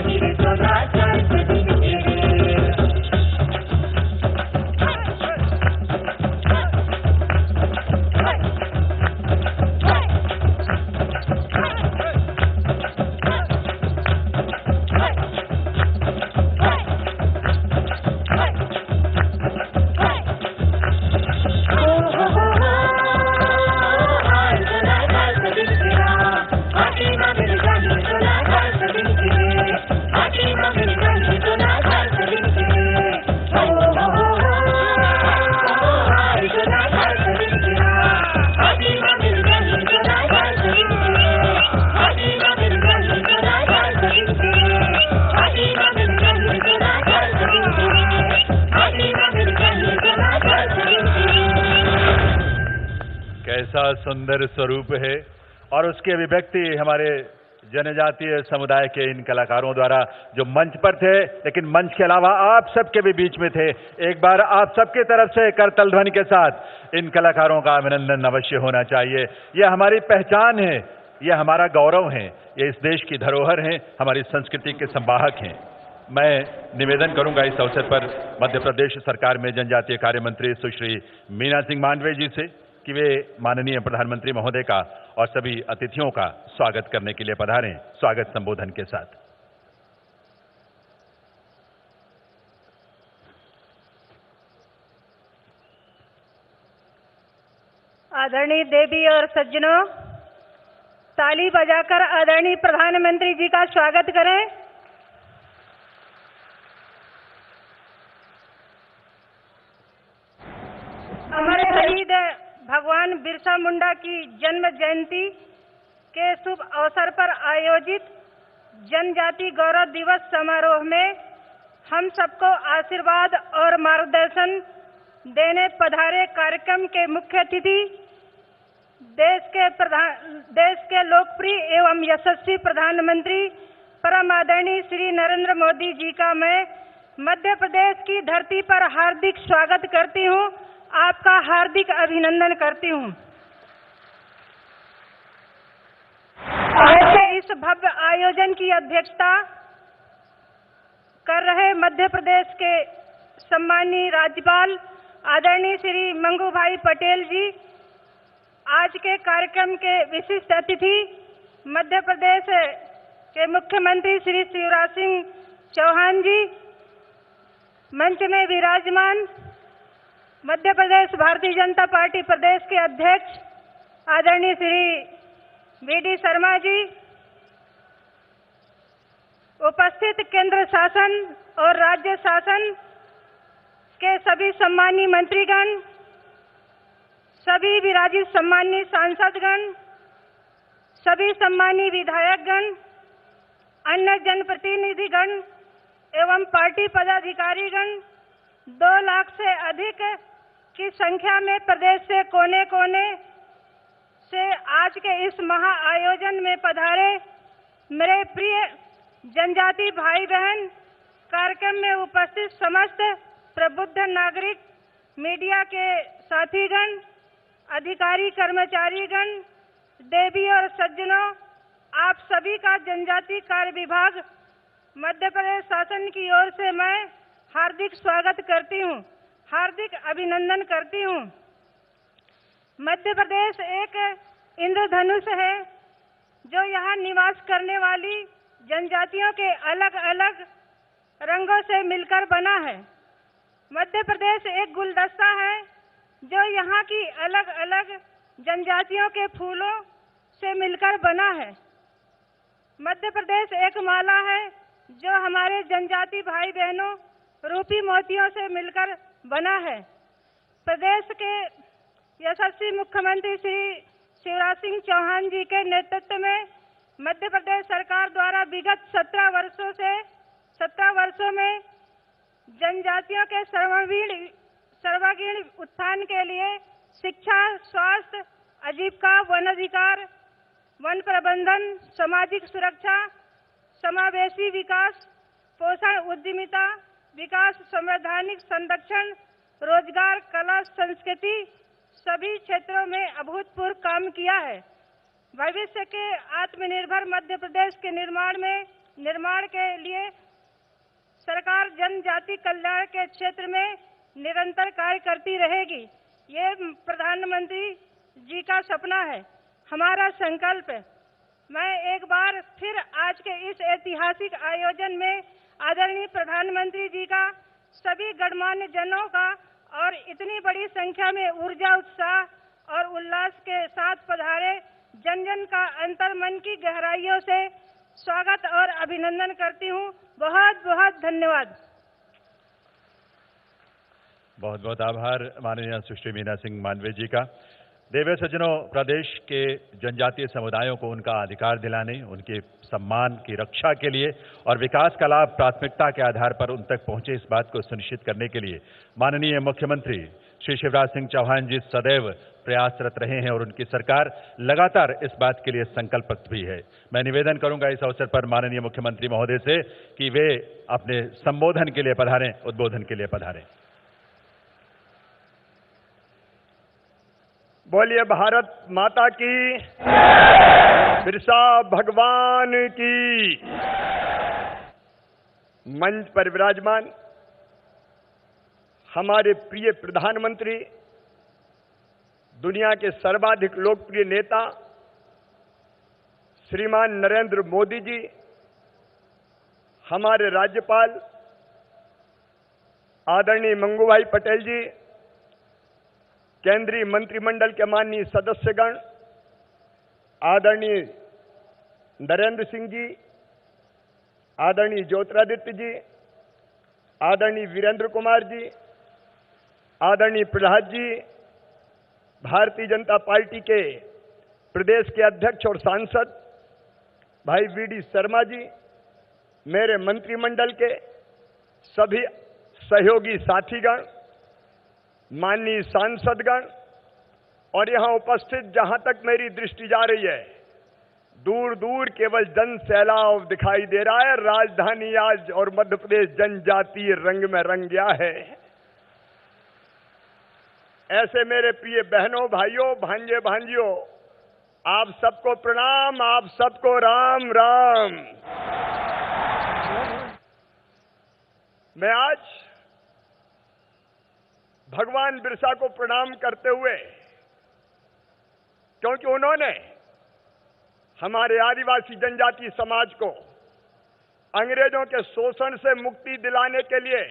कैसा सुंदर स्वरूप है और उसकी अभिव्यक्ति हमारे जनजातीय समुदाय के इन कलाकारों द्वारा जो मंच पर थे, लेकिन मंच के अलावा आप सबके भी बीच में थे। एक बार आप सबकी तरफ से करताल ध्वनि के साथ इन कलाकारों का अभिनंदन अवश्य होना चाहिए। यह हमारी पहचान है, यह हमारा गौरव है, ये इस देश की धरोहर है, हमारी संस्कृति के संवाहक हैं। मैं निवेदन करूंगा इस अवसर पर मध्य प्रदेश सरकार में जनजातीय कार्य मंत्री सुश्री मीना सिंह मांडवे जी से कि वे माननीय प्रधानमंत्री महोदय का और सभी अतिथियों का स्वागत करने के लिए पधारें, स्वागत संबोधन के साथ। आदरणीय देवी और सज्जनों, ताली बजाकर आदरणीय प्रधानमंत्री जी का स्वागत करें। अमर शहीद भगवान बिरसा मुंडा की जन्म जयंती के शुभ अवसर पर आयोजित जनजाति गौरव दिवस समारोह में हम सबको आशीर्वाद और मार्गदर्शन देने पधारे कार्यक्रम के मुख्य अतिथि देश के लोकप्रिय एवं यशस्वी प्रधानमंत्री परम आदरणीय श्री नरेंद्र मोदी जी का मैं मध्य प्रदेश की धरती पर हार्दिक स्वागत करती हूं, आपका हार्दिक अभिनंदन करती हूं। आज के इस भव्य आयोजन की अध्यक्षता कर रहे मध्य प्रदेश के सम्मानीय राज्यपाल आदरणीय श्री मंगू भाई पटेल जी, आज के कार्यक्रम के विशिष्ट अतिथि मध्य प्रदेश के मुख्यमंत्री श्री शिवराज सिंह चौहान जी, मंच में विराजमान मध्य प्रदेश भारतीय जनता पार्टी प्रदेश के अध्यक्ष आदरणीय श्री वीडी शर्मा जी, उपस्थित केंद्र शासन और राज्य शासन के सभी सम्मानीय मंत्रीगण, सभी विराजित सम्मानीय सांसदगण, सभी सम्मानीय विधायकगण, अन्य जनप्रतिनिधिगण एवं पार्टी पदाधिकारीगण, 2 लाख से अधिक की संख्या में प्रदेश से कोने कोने से आज के इस महा आयोजन में पधारे मेरे प्रिय जनजाति भाई बहन, कार्यक्रम में उपस्थित समस्त प्रबुद्ध नागरिक, मीडिया के साथीगण, अधिकारी कर्मचारीगण, देवी और सज्जनों, आप सभी का जनजाति कार्य विभाग मध्य प्रदेश शासन की ओर से मैं हार्दिक स्वागत करती हूं, हार्दिक अभिनंदन करती हूं। मध्य प्रदेश एक इंद्रधनुष है जो यहाँ निवास करने वाली जनजातियों के अलग अलग रंगों से मिलकर बना है। मध्य प्रदेश एक गुलदस्ता है जो यहाँ की अलग अलग जनजातियों के फूलों से मिलकर बना है। मध्य प्रदेश एक माला है जो हमारे जनजाति भाई बहनों रूपी मोतियों से मिलकर बना है। प्रदेश के यशस्वी मुख्यमंत्री श्री शिवराज सिंह चौहान जी के नेतृत्व में मध्य प्रदेश सरकार द्वारा विगत 17 वर्षों में जनजातियों के सर्वांगीण उत्थान के लिए शिक्षा, स्वास्थ्य, आजीविका, वन अधिकार, वन प्रबंधन, सामाजिक सुरक्षा, समावेशी विकास, पोषण, उद्यमिता, विकास, संवैधानिक संरक्षण, रोजगार, कला, संस्कृति सभी क्षेत्रों में अभूतपूर्व काम किया है। भविष्य के आत्मनिर्भर मध्य प्रदेश के निर्माण के लिए सरकार जनजाति कल्याण के क्षेत्र में निरंतर कार्य करती रहेगी। ये प्रधानमंत्री जी का सपना है, हमारा संकल्प है। मैं एक बार फिर आज के इस ऐतिहासिक आयोजन में आदरणीय प्रधानमंत्री जी का, सभी गणमान्य जनों का और इतनी बड़ी संख्या में ऊर्जा, उत्साह और उल्लास के साथ पधारे जन जन का अंतर्मन की गहराइयों से स्वागत और अभिनंदन करती हूँ। बहुत बहुत धन्यवाद। बहुत बहुत आभार माननीय सुश्री मीना सिंह मांडवे जी का। देवे सज्जनों, प्रदेश के जनजातीय समुदायों को उनका अधिकार दिलाने, उनके सम्मान की रक्षा के लिए और विकास का लाभ प्राथमिकता के आधार पर उन तक पहुंचे, इस बात को सुनिश्चित करने के लिए माननीय मुख्यमंत्री श्री शिवराज सिंह चौहान जी सदैव प्रयासरत रहे हैं और उनकी सरकार लगातार इस बात के लिए संकल्पित भी है। मैं निवेदन करूंगा इस अवसर पर माननीय मुख्यमंत्री महोदय से कि वे अपने संबोधन के लिए पधारें, उद्बोधन के लिए पधारें। बोलिए भारत माता की, बिरसा भगवान की। मंच पर विराजमान हमारे प्रिय प्रधानमंत्री, दुनिया के सर्वाधिक लोकप्रिय नेता श्रीमान नरेंद्र मोदी जी, हमारे राज्यपाल आदरणीय मंगूभाई पटेल जी, केंद्रीय मंत्रिमंडल के माननीय सदस्यगण, आदरणीय नरेंद्र सिंह जी, आदरणीय ज्योतिरादित्य जी, आदरणीय वीरेंद्र कुमार जी, आदरणीय प्रहलाद जी, भारतीय जनता पार्टी के प्रदेश के अध्यक्ष और सांसद भाई वीडी शर्मा जी, मेरे मंत्रिमंडल के सभी सहयोगी साथीगण, माननीय सांसदगण और यहां उपस्थित जहां तक मेरी दृष्टि जा रही है, दूर दूर केवल जन सैलाब दिखाई दे रहा है। राजधानी आज और मध्य प्रदेश जनजातीय रंग में रंग गया है। ऐसे मेरे प्रिय बहनों, भाइयों, भांजे भांजियों, आप सबको प्रणाम, आप सबको राम राम। मैं आज भगवान बिरसा को प्रणाम करते हुए, क्योंकि उन्होंने हमारे आदिवासी जनजाति समाज को अंग्रेजों के शोषण से मुक्ति दिलाने के लिए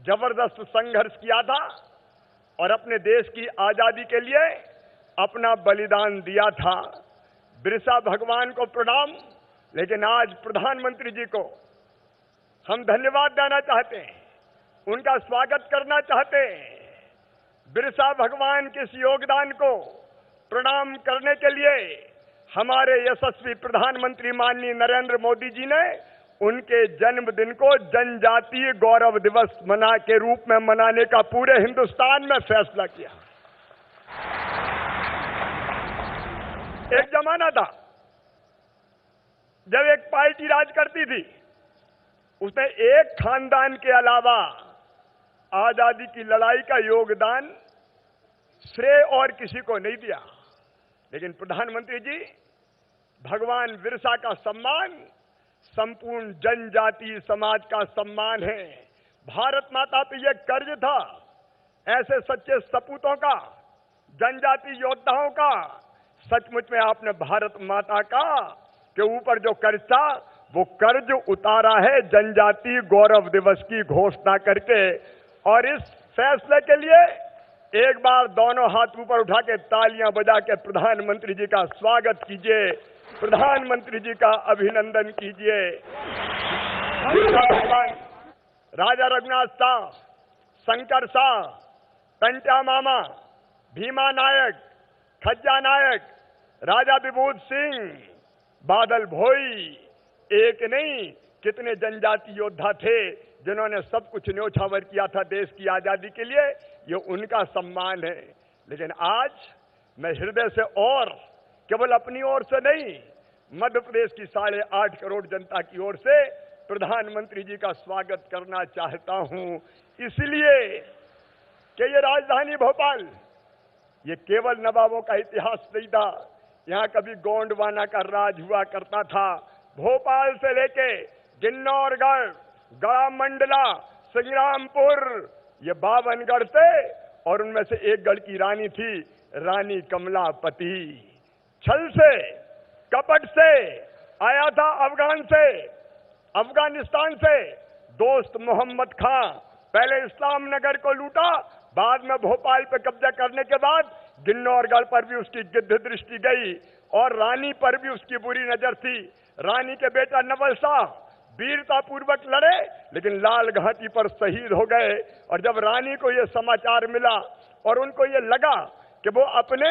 जबरदस्त संघर्ष किया था और अपने देश की आजादी के लिए अपना बलिदान दिया था। बिरसा भगवान को प्रणाम। लेकिन आज प्रधानमंत्री जी को हम धन्यवाद देना चाहते हैं, उनका स्वागत करना चाहते हैं। बिरसा भगवान के इस योगदान को प्रणाम करने के लिए हमारे यशस्वी प्रधानमंत्री माननीय नरेंद्र मोदी जी ने उनके जन्मदिन को जनजातीय गौरव दिवस के रूप में मनाने का पूरे हिंदुस्तान में फैसला किया। एक जमाना था जब एक पार्टी राज करती थी, उसने एक खानदान के अलावा आजादी की लड़ाई का योगदान श्रेय और किसी को नहीं दिया। लेकिन प्रधानमंत्री जी, भगवान बिरसा का सम्मान संपूर्ण जनजातीय समाज का सम्मान है। भारत माता पे यह कर्ज था, ऐसे सच्चे सपूतों का, जनजातीय योद्धाओं का। सचमुच में आपने भारत माता का के ऊपर जो कर्ज था, वो कर्ज उतारा है जनजातीय गौरव दिवस की घोषणा करके। और इस फैसले के लिए एक बार दोनों हाथ ऊपर उठा के तालियां बजा के प्रधानमंत्री जी का स्वागत कीजिए, प्रधानमंत्री जी का अभिनंदन कीजिए। राजा रघुनाथ शाह, शंकर शाह, टंट्या मामा, भीमा नायक, खज्जा नायक, राजा विभूत सिंह, बादल भोई, एक नहीं कितने जनजाति योद्धा थे जिन्होंने सब कुछ न्योछावर किया था देश की आजादी के लिए। ये उनका सम्मान है। लेकिन आज मैं हृदय से और केवल अपनी ओर से नहीं, मध्य प्रदेश की 8.5 करोड़ जनता की ओर से प्रधानमंत्री जी का स्वागत करना चाहता हूं। इसलिए कि ये राजधानी भोपाल, ये केवल नवाबों का इतिहास नहीं था। यहां कभी गोंडवाना का राज हुआ करता था। भोपाल से लेके गिन्नौरगढ़, गढ़ा मंडला, संग्रामपुर, ये 52 गढ़ थे और उनमें से एक गढ़ की रानी थी रानी कमलापति। छल से, कपट से आया था अफगानिस्तान से दोस्त मोहम्मद खां। पहले इस्लाम नगर को लूटा, बाद में भोपाल पे कब्जा करने के बाद गिन्नौरगढ़ पर भी उसकी गिद्ध दृष्टि गई और रानी पर भी उसकी बुरी नजर थी। रानी के बेटा नवल शाह वीरता पूर्वक लड़े, लेकिन लाल घाटी पर शहीद हो गए। और जब रानी को यह समाचार मिला और उनको यह लगा कि वो अपने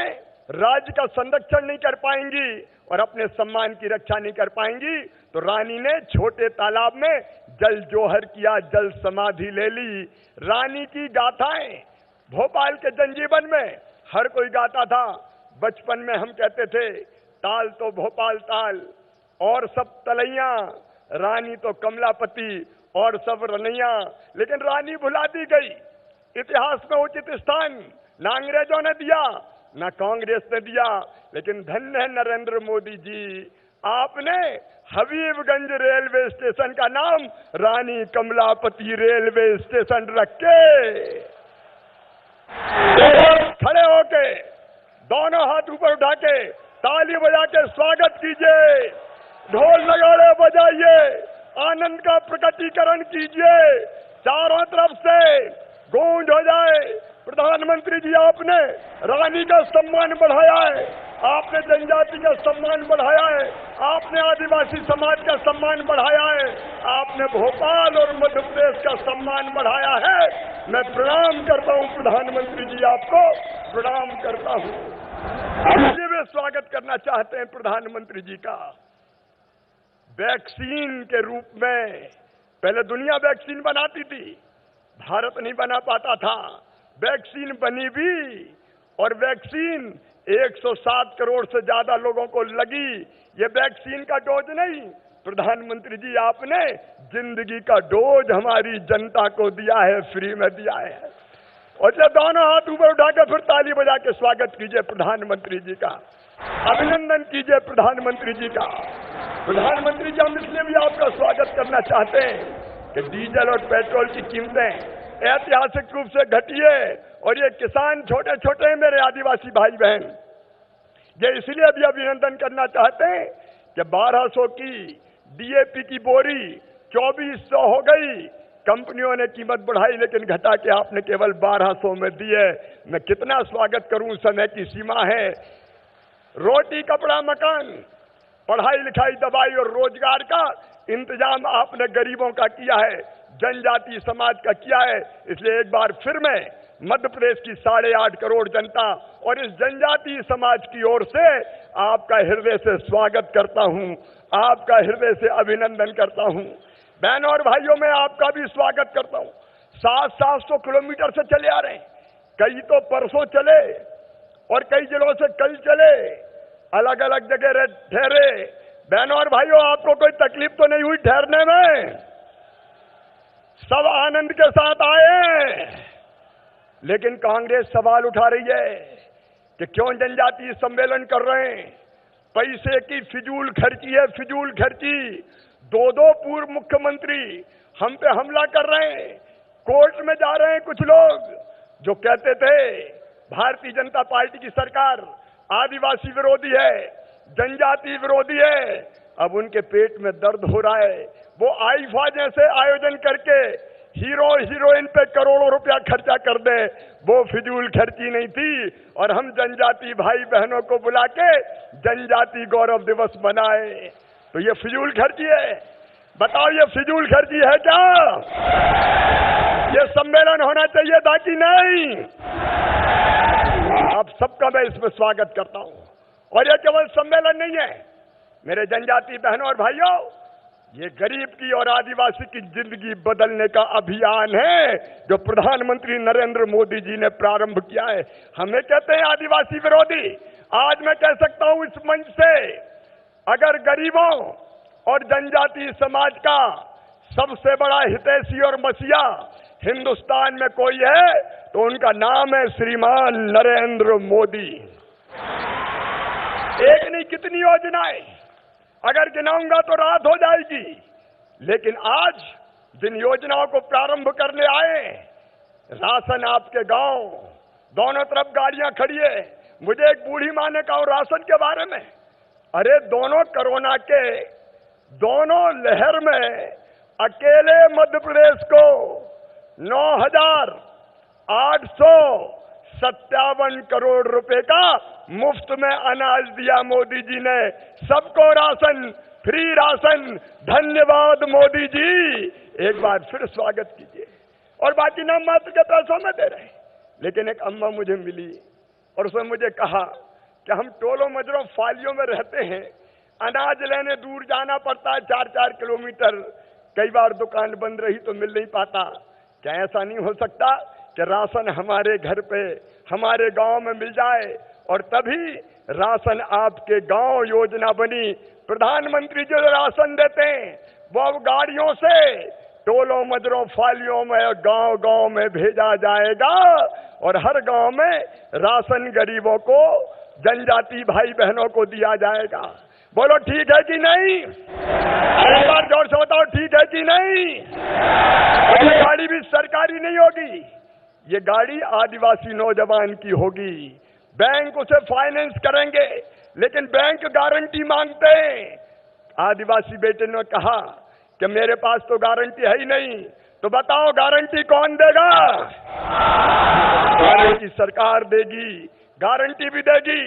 राज्य का संरक्षण नहीं कर पाएंगी और अपने सम्मान की रक्षा नहीं कर पाएंगी, तो रानी ने छोटे तालाब में जल जोहर किया, जल समाधि ले ली। रानी की गाथाएं भोपाल के जनजीवन में हर कोई गाता था। बचपन में हम कहते थे ताल तो भोपाल ताल और सब तलैया, रानी तो कमलापति और सब रनैया। लेकिन रानी भुला दी गई। इतिहास में उचित स्थान ना अंग्रेजों ने दिया ना कांग्रेस ने दिया, लेकिन धन्य है नरेंद्र मोदी जी, आपने हबीबगंज रेलवे स्टेशन का नाम रानी कमलापति रेलवे स्टेशन रख के खड़े होके दोनों हाथ ऊपर उठा के ताली बजा के स्वागत कीजिए, ढोल नगाड़े बजाइए, आनंद का प्रकटीकरण कीजिए, चारों तरफ से गूंज हो जाए। प्रधानमंत्री जी, आपने रानी का सम्मान बढ़ाया है, आपने जनजाति का सम्मान बढ़ाया है, आपने आदिवासी समाज का सम्मान बढ़ाया है, आपने भोपाल और मध्य प्रदेश का सम्मान बढ़ाया है। मैं प्रणाम करता हूं प्रधानमंत्री जी, आपको प्रणाम करता हूं। इसलिए वे स्वागत करना चाहते हैं प्रधानमंत्री जी का। वैक्सीन के रूप में पहले दुनिया वैक्सीन बनाती थी, भारत नहीं बना पाता था। वैक्सीन बनी भी और वैक्सीन 107 करोड़ से ज्यादा लोगों को लगी। ये वैक्सीन का डोज नहीं, प्रधानमंत्री जी आपने जिंदगी का डोज हमारी जनता को दिया है, फ्री में दिया है। और जब दोनों हाथ ऊपर उठाकर फिर ताली बजा के स्वागत कीजिए प्रधानमंत्री जी का, अभिनंदन कीजिए प्रधानमंत्री जी का। प्रधानमंत्री जी, हम इसलिए भी आपका स्वागत करना चाहते हैं कि डीजल और पेट्रोल की कीमतें ऐतिहासिक रूप से घटी है और ये किसान छोटे छोटे हैं, मेरे आदिवासी भाई बहन, ये इसलिए भी अभिनंदन करना चाहते हैं कि 1200 की डीएपी की बोरी 2400 हो गई। कंपनियों ने कीमत बढ़ाई लेकिन घटा के आपने केवल 1200 में दी है। मैं कितना स्वागत करूं, समय की सीमा है। रोटी कपड़ा मकान, पढ़ाई लिखाई दवाई और रोजगार का इंतजाम आपने गरीबों का किया है, जनजाति समाज का किया है। इसलिए एक बार फिर मैं मध्य प्रदेश की 8.5 करोड़ जनता और इस जनजाति समाज की ओर से आपका हृदय से स्वागत करता हूं, आपका हृदय से अभिनंदन करता हूं। बहनों और भाइयों, मैं आपका भी स्वागत करता हूं। 700 किलोमीटर से चले आ रहे हैं, कई तो परसों चले और कई जिलों से कल चले, अलग अलग जगह ठहरे। बहनों और भाइयों, आपको कोई तकलीफ तो नहीं हुई ठहरने में? सब आनंद के साथ आए। लेकिन कांग्रेस सवाल उठा रही है कि क्यों जनजातीय सम्मेलन कर रहे हैं, पैसे की फिजूल खर्ची है, फिजूल खर्ची। 2 पूर्व मुख्यमंत्री हम पे हमला कर रहे हैं, कोर्ट में जा रहे हैं कुछ लोग जो कहते थे भारतीय जनता पार्टी की सरकार आदिवासी विरोधी है, जनजाति विरोधी है। अब उनके पेट में दर्द हो रहा है। वो आईफा जैसे आयोजन करके हीरो हीरोइन पे करोड़ों रुपया खर्चा कर दे, वो फिजूल खर्ची नहीं थी। और हम जनजाति भाई बहनों को बुला के जनजाति गौरव दिवस मनाए, तो ये फिजूल खर्ची है? बताओ, ये फिजूल खर्ची है क्या? ये सम्मेलन होना चाहिए था कि नहीं? आप सबका मैं इसमें स्वागत करता हूं। और ये केवल सम्मेलन नहीं है मेरे जनजाति बहनों और भाइयों, ये गरीब की और आदिवासी की जिंदगी बदलने का अभियान है जो प्रधानमंत्री नरेंद्र मोदी जी ने प्रारंभ किया है। हमें कहते हैं आदिवासी विरोधी, आज मैं कह सकता हूं इस मंच से, अगर गरीबों और जनजाति समाज का सबसे बड़ा हितैषी और मसीहा हिंदुस्तान में कोई है तो उनका नाम है श्रीमान नरेंद्र मोदी। एक नहीं कितनी योजनाएं, अगर गिनाऊंगा तो रात हो जाएगी। लेकिन आज जिन योजनाओं को प्रारंभ करने आए, राशन आपके गांव, दोनों तरफ गाड़ियां खड़ी है। मुझे एक बूढ़ी मां ने कहा राशन के बारे में, अरे दोनों कोरोना के दोनों लहर में अकेले मध्य प्रदेश को 9,857 करोड़ रुपए का मुफ्त में अनाज दिया मोदी जी ने। सबको राशन, फ्री राशन। धन्यवाद मोदी जी, एक बार फिर स्वागत कीजिए। और बाकी नाम मात्र के पैसों में दे रहे हैं। लेकिन एक अम्मा मुझे मिली, और उसने मुझे कहा कि हम टोलों मजरों फालियों में रहते हैं, अनाज लेने दूर जाना पड़ता है 4-4 किलोमीटर, कई बार दुकान बंद रही तो मिल नहीं पाता। क्या ऐसा नहीं हो सकता कि राशन हमारे घर पे हमारे गांव में मिल जाए? और तभी राशन आपके गांव योजना बनी। प्रधानमंत्री जो राशन देते हैं वो अब गाड़ियों से टोलों मजरों फालियों में गांव गांव में भेजा जाएगा और हर गांव में राशन गरीबों को, जनजाति भाई बहनों को दिया जाएगा। बोलो ठीक है कि नहीं? एक बार जोर से बताओ ठीक है कि नहीं? ये गाड़ी भी सरकारी नहीं होगी, ये गाड़ी आदिवासी नौजवान की होगी। बैंक उसे फाइनेंस करेंगे, लेकिन बैंक गारंटी मांगते हैं। आदिवासी बेटे ने कहा कि मेरे पास तो गारंटी है ही नहीं, तो बताओ गारंटी कौन देगा? गारंटी सरकार देगी, गारंटी भी देगी,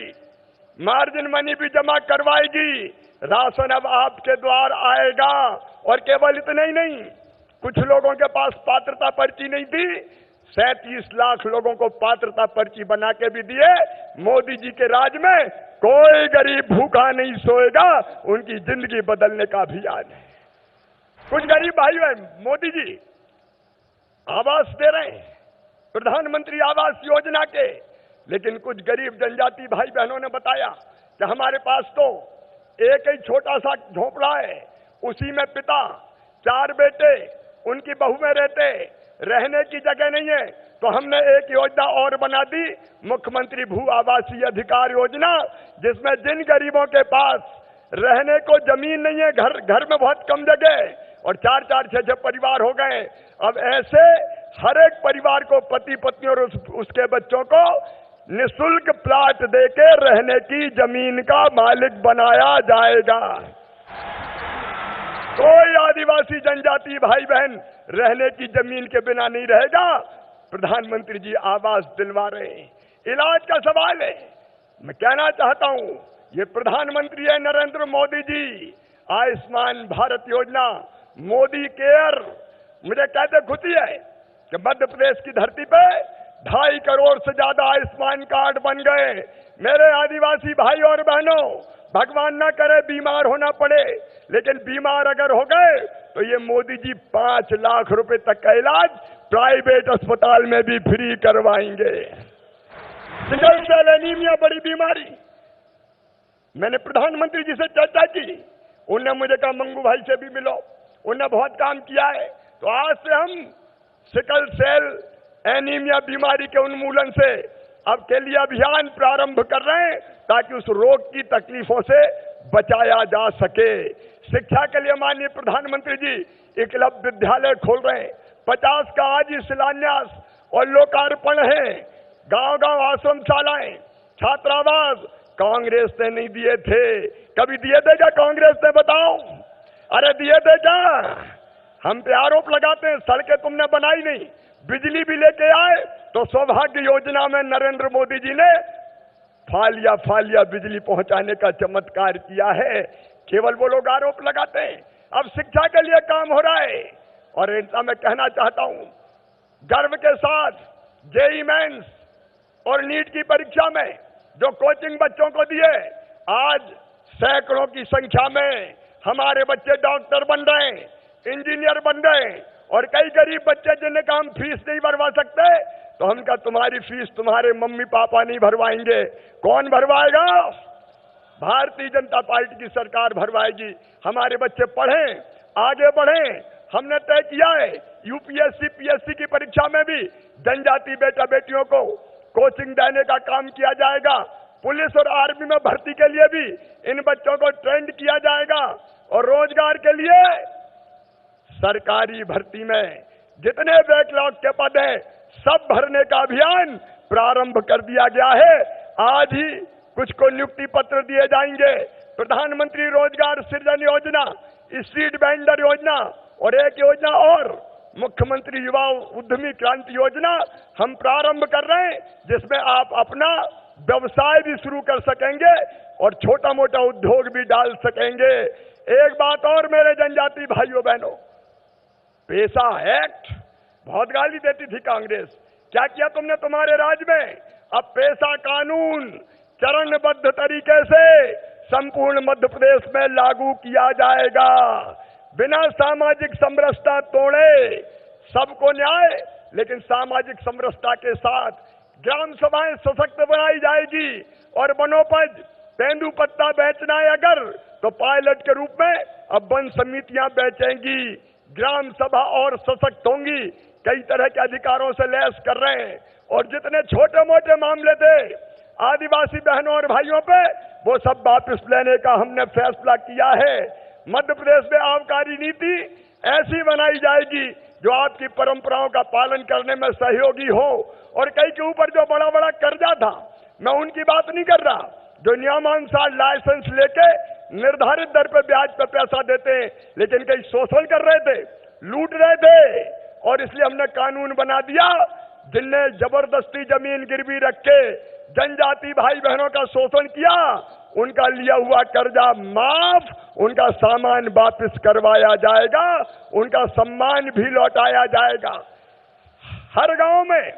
मार्जिन मनी भी जमा करवाएगी, राशन अब आपके द्वार आएगा। और केवल इतना ही नहीं, कुछ लोगों के पास पात्रता पर्ची नहीं थी, 37 लाख लोगों को पात्रता पर्ची बना के भी दिए। मोदी जी के राज में कोई गरीब भूखा नहीं सोएगा, उनकी जिंदगी बदलने का अभियान है। कुछ गरीब भाई बहन मोदी जी आवास दे रहे हैं, प्रधानमंत्री आवास योजना के, लेकिन कुछ गरीब जनजाति भाई बहनों ने बताया कि हमारे पास तो एक ही छोटा सा झोपड़ा है, उसी में पिता, 4 बेटे, उनकी बहू में रहते, रहने की जगह नहीं है, तो हमने एक योजना और बना दी, मुख्यमंत्री भू आवासीय अधिकार योजना, जिसमें जिन गरीबों के पास रहने को जमीन नहीं है, घर में बहुत कम जगह और 4-4, 6-6 परिवार हो गए, अब ऐसे हर एक परिवार को, पति पत्नी और उसके बच्चों को निःशुल्क प्लाट देके रहने की जमीन का मालिक बनाया जाएगा। कोई आदिवासी जनजाति भाई बहन रहने की जमीन के बिना नहीं रहेगा। प्रधानमंत्री जी आवास दिलवा रहे हैं। इलाज का सवाल है, मैं कहना चाहता हूं, ये प्रधानमंत्री है नरेंद्र मोदी जी, आयुष्मान भारत योजना, मोदी केयर। मुझे कहते खुशी है कि मध्य प्रदेश की धरती पे 2.5 करोड़ से ज्यादा आयुष्मान कार्ड बन गए। मेरे आदिवासी भाई और बहनों, भगवान ना करे बीमार होना पड़े, लेकिन बीमार अगर हो गए तो ये मोदी जी 5 लाख रुपए तक का इलाज प्राइवेट अस्पताल में भी फ्री करवाएंगे। सिकल सेल एनीमिया बड़ी बीमारी, मैंने प्रधानमंत्री जी से चर्चा की, उन्होंने मुझे कहा मंगू भाई से भी मिलो, उन्होंने बहुत काम किया है। तो आज से हम सिकल सेल एनीमिया बीमारी के उन्मूलन से अब के लिए अभियान प्रारंभ कर रहे हैं, ताकि उस रोग की तकलीफों से बचाया जा सके। शिक्षा के लिए माननीय प्रधानमंत्री जी एकलव्य विद्यालय खोल रहे हैं, 50 का आज ही शिलान्यास और लोकार्पण है। गांव-गांव आश्रमशालाएं, छात्रावास कांग्रेस ने नहीं दिए थे, कभी दिए थे क्या कांग्रेस ने? बताओ, अरे दिए थे क्या? हम पे आरोप लगाते हैं सड़कें तुमने बनाई नहीं, बिजली भी लेके आए तो सौभाग्य योजना में नरेंद्र मोदी जी ने फालिया बिजली पहुंचाने का चमत्कार किया है। केवल वो लोग आरोप लगाते हैं। अब शिक्षा के लिए काम हो रहा है, और ऐसा मैं कहना चाहता हूं गर्व के साथ, जेईई मेंस और नीट की परीक्षा में जो कोचिंग बच्चों को दिए, आज सैकड़ों की संख्या में हमारे बच्चे डॉक्टर बन रहे हैं, इंजीनियर बन रहे हैं। और कई गरीब बच्चे जिन्हें कहा हम फीस नहीं भरवा सकते, तो हम कहा तुम्हारी फीस तुम्हारे मम्मी पापा नहीं भरवाएंगे। कौन भरवाएगा? भारतीय जनता पार्टी की सरकार भरवाएगी। हमारे बच्चे पढ़ें, आगे बढ़ें। हमने तय किया है यूपीएससी पीएससी की परीक्षा में भी जनजाति बेटा बेटियों को कोचिंग देने का काम किया जाएगा। पुलिस और आर्मी में भर्ती के लिए भी इन बच्चों को ट्रेंड किया जाएगा। और रोजगार के लिए सरकारी भर्ती में जितने बैकलॉग के पद हैं सब भरने का अभियान प्रारंभ कर दिया गया है। आज ही कुछ को नियुक्ति पत्र दिए जाएंगे। प्रधानमंत्री रोजगार सृजन योजना, स्ट्रीट वेंडर योजना और एक योजना और मुख्यमंत्री युवा उद्यमी क्रांति योजना हम प्रारंभ कर रहे हैं, जिसमें आप अपना व्यवसाय भी शुरू कर सकेंगे और छोटा मोटा उद्योग भी डाल सकेंगे। एक बात और मेरे जनजाति भाइयों बहनों, पेशा एक्ट बहुत गाली देती थी कांग्रेस, क्या किया तुमने? तुम्हारे राज में अब पेशा कानून चरणबद्ध तरीके से संपूर्ण मध्य प्रदेश में लागू किया जाएगा। बिना सामाजिक समरसता तोड़े सबको न्याय, लेकिन सामाजिक समरसता के साथ ग्राम सभाएं सशक्त बनाई जाएगी और वनोपज तेंदुपत्ता बेचना है अगर तो पायलट के रूप में अब वन समितियां बेचेंगी, ग्राम सभा और सशक्त होंगी, कई तरह के अधिकारों से लैस कर रहे हैं। और जितने छोटे मोटे मामले थे आदिवासी बहनों और भाइयों पे, वो सब वापस लेने का हमने फैसला किया है। मध्य प्रदेश में आबकारी नीति ऐसी बनाई जाएगी जो आपकी परंपराओं का पालन करने में सहयोगी हो। और कई के ऊपर जो बड़ा बड़ा कर्जा था, मैं उनकी बात नहीं कर रहा, जो नियमानुसार लाइसेंस लेके निर्धारित दर पे ब्याज पे पैसा देते हैं, लेकिन कई शोषण कर रहे थे, लूट रहे थे। और इसलिए हमने कानून बना दिया, जिनने जबरदस्ती जमीन गिरवी रख के जनजाति भाई बहनों का शोषण किया, उनका लिया हुआ कर्जा माफ, उनका सामान वापस करवाया जाएगा, उनका सम्मान भी लौटाया जाएगा। हर गांव में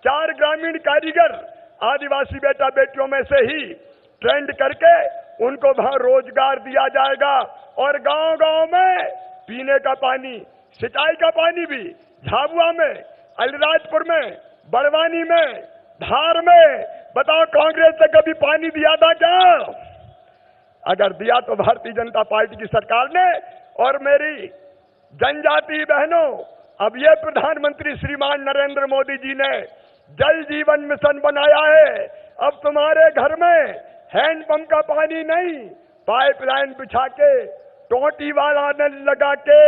4 ग्रामीण कारीगर आदिवासी बेटा बेटियों में से ही ट्रेंड करके उनको वहां रोजगार दिया जाएगा। और गांव गांव में पीने का पानी, सिंचाई का पानी भी झाबुआ में, अलीराजपुर में, बड़वानी में, धार में, बताओ कांग्रेस ने कभी पानी दिया था क्या? अगर दिया तो भारतीय जनता पार्टी की सरकार ने। और मेरी जनजाति बहनों, अब ये प्रधानमंत्री श्रीमान नरेंद्र मोदी जी ने जल जीवन मिशन बनाया है। अब तुम्हारे घर में हैंडपंप का पानी नहीं, पाइपलाइन बिछा के टोटी वाला नल लगा के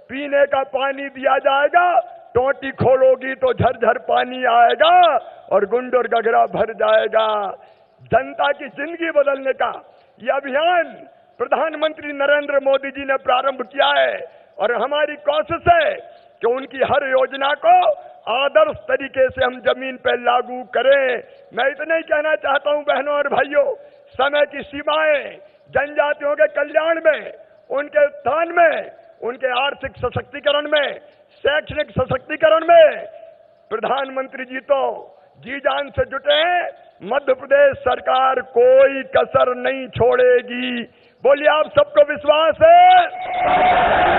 पीने का पानी दिया जाएगा। टोटी खोलोगी तो झरझर पानी आएगा और गुंडोर गगरा भर जाएगा। जनता की जिंदगी बदलने का यह अभियान प्रधानमंत्री नरेंद्र मोदी जी ने प्रारंभ किया है और हमारी कोशिश है कि उनकी हर योजना को आदर्श तरीके से हम जमीन पर लागू करें। मैं इतना ही कहना चाहता हूं बहनों और भाइयों, समय की सीमाएं जनजातियों के कल्याण में, उनके उत्थान में, उनके आर्थिक सशक्तिकरण में, शैक्षणिक सशक्तिकरण में प्रधानमंत्री जी तो जी जान से जुटे हैं। मध्य प्रदेश सरकार कोई कसर नहीं छोड़ेगी। बोलिए, आप सबको विश्वास है?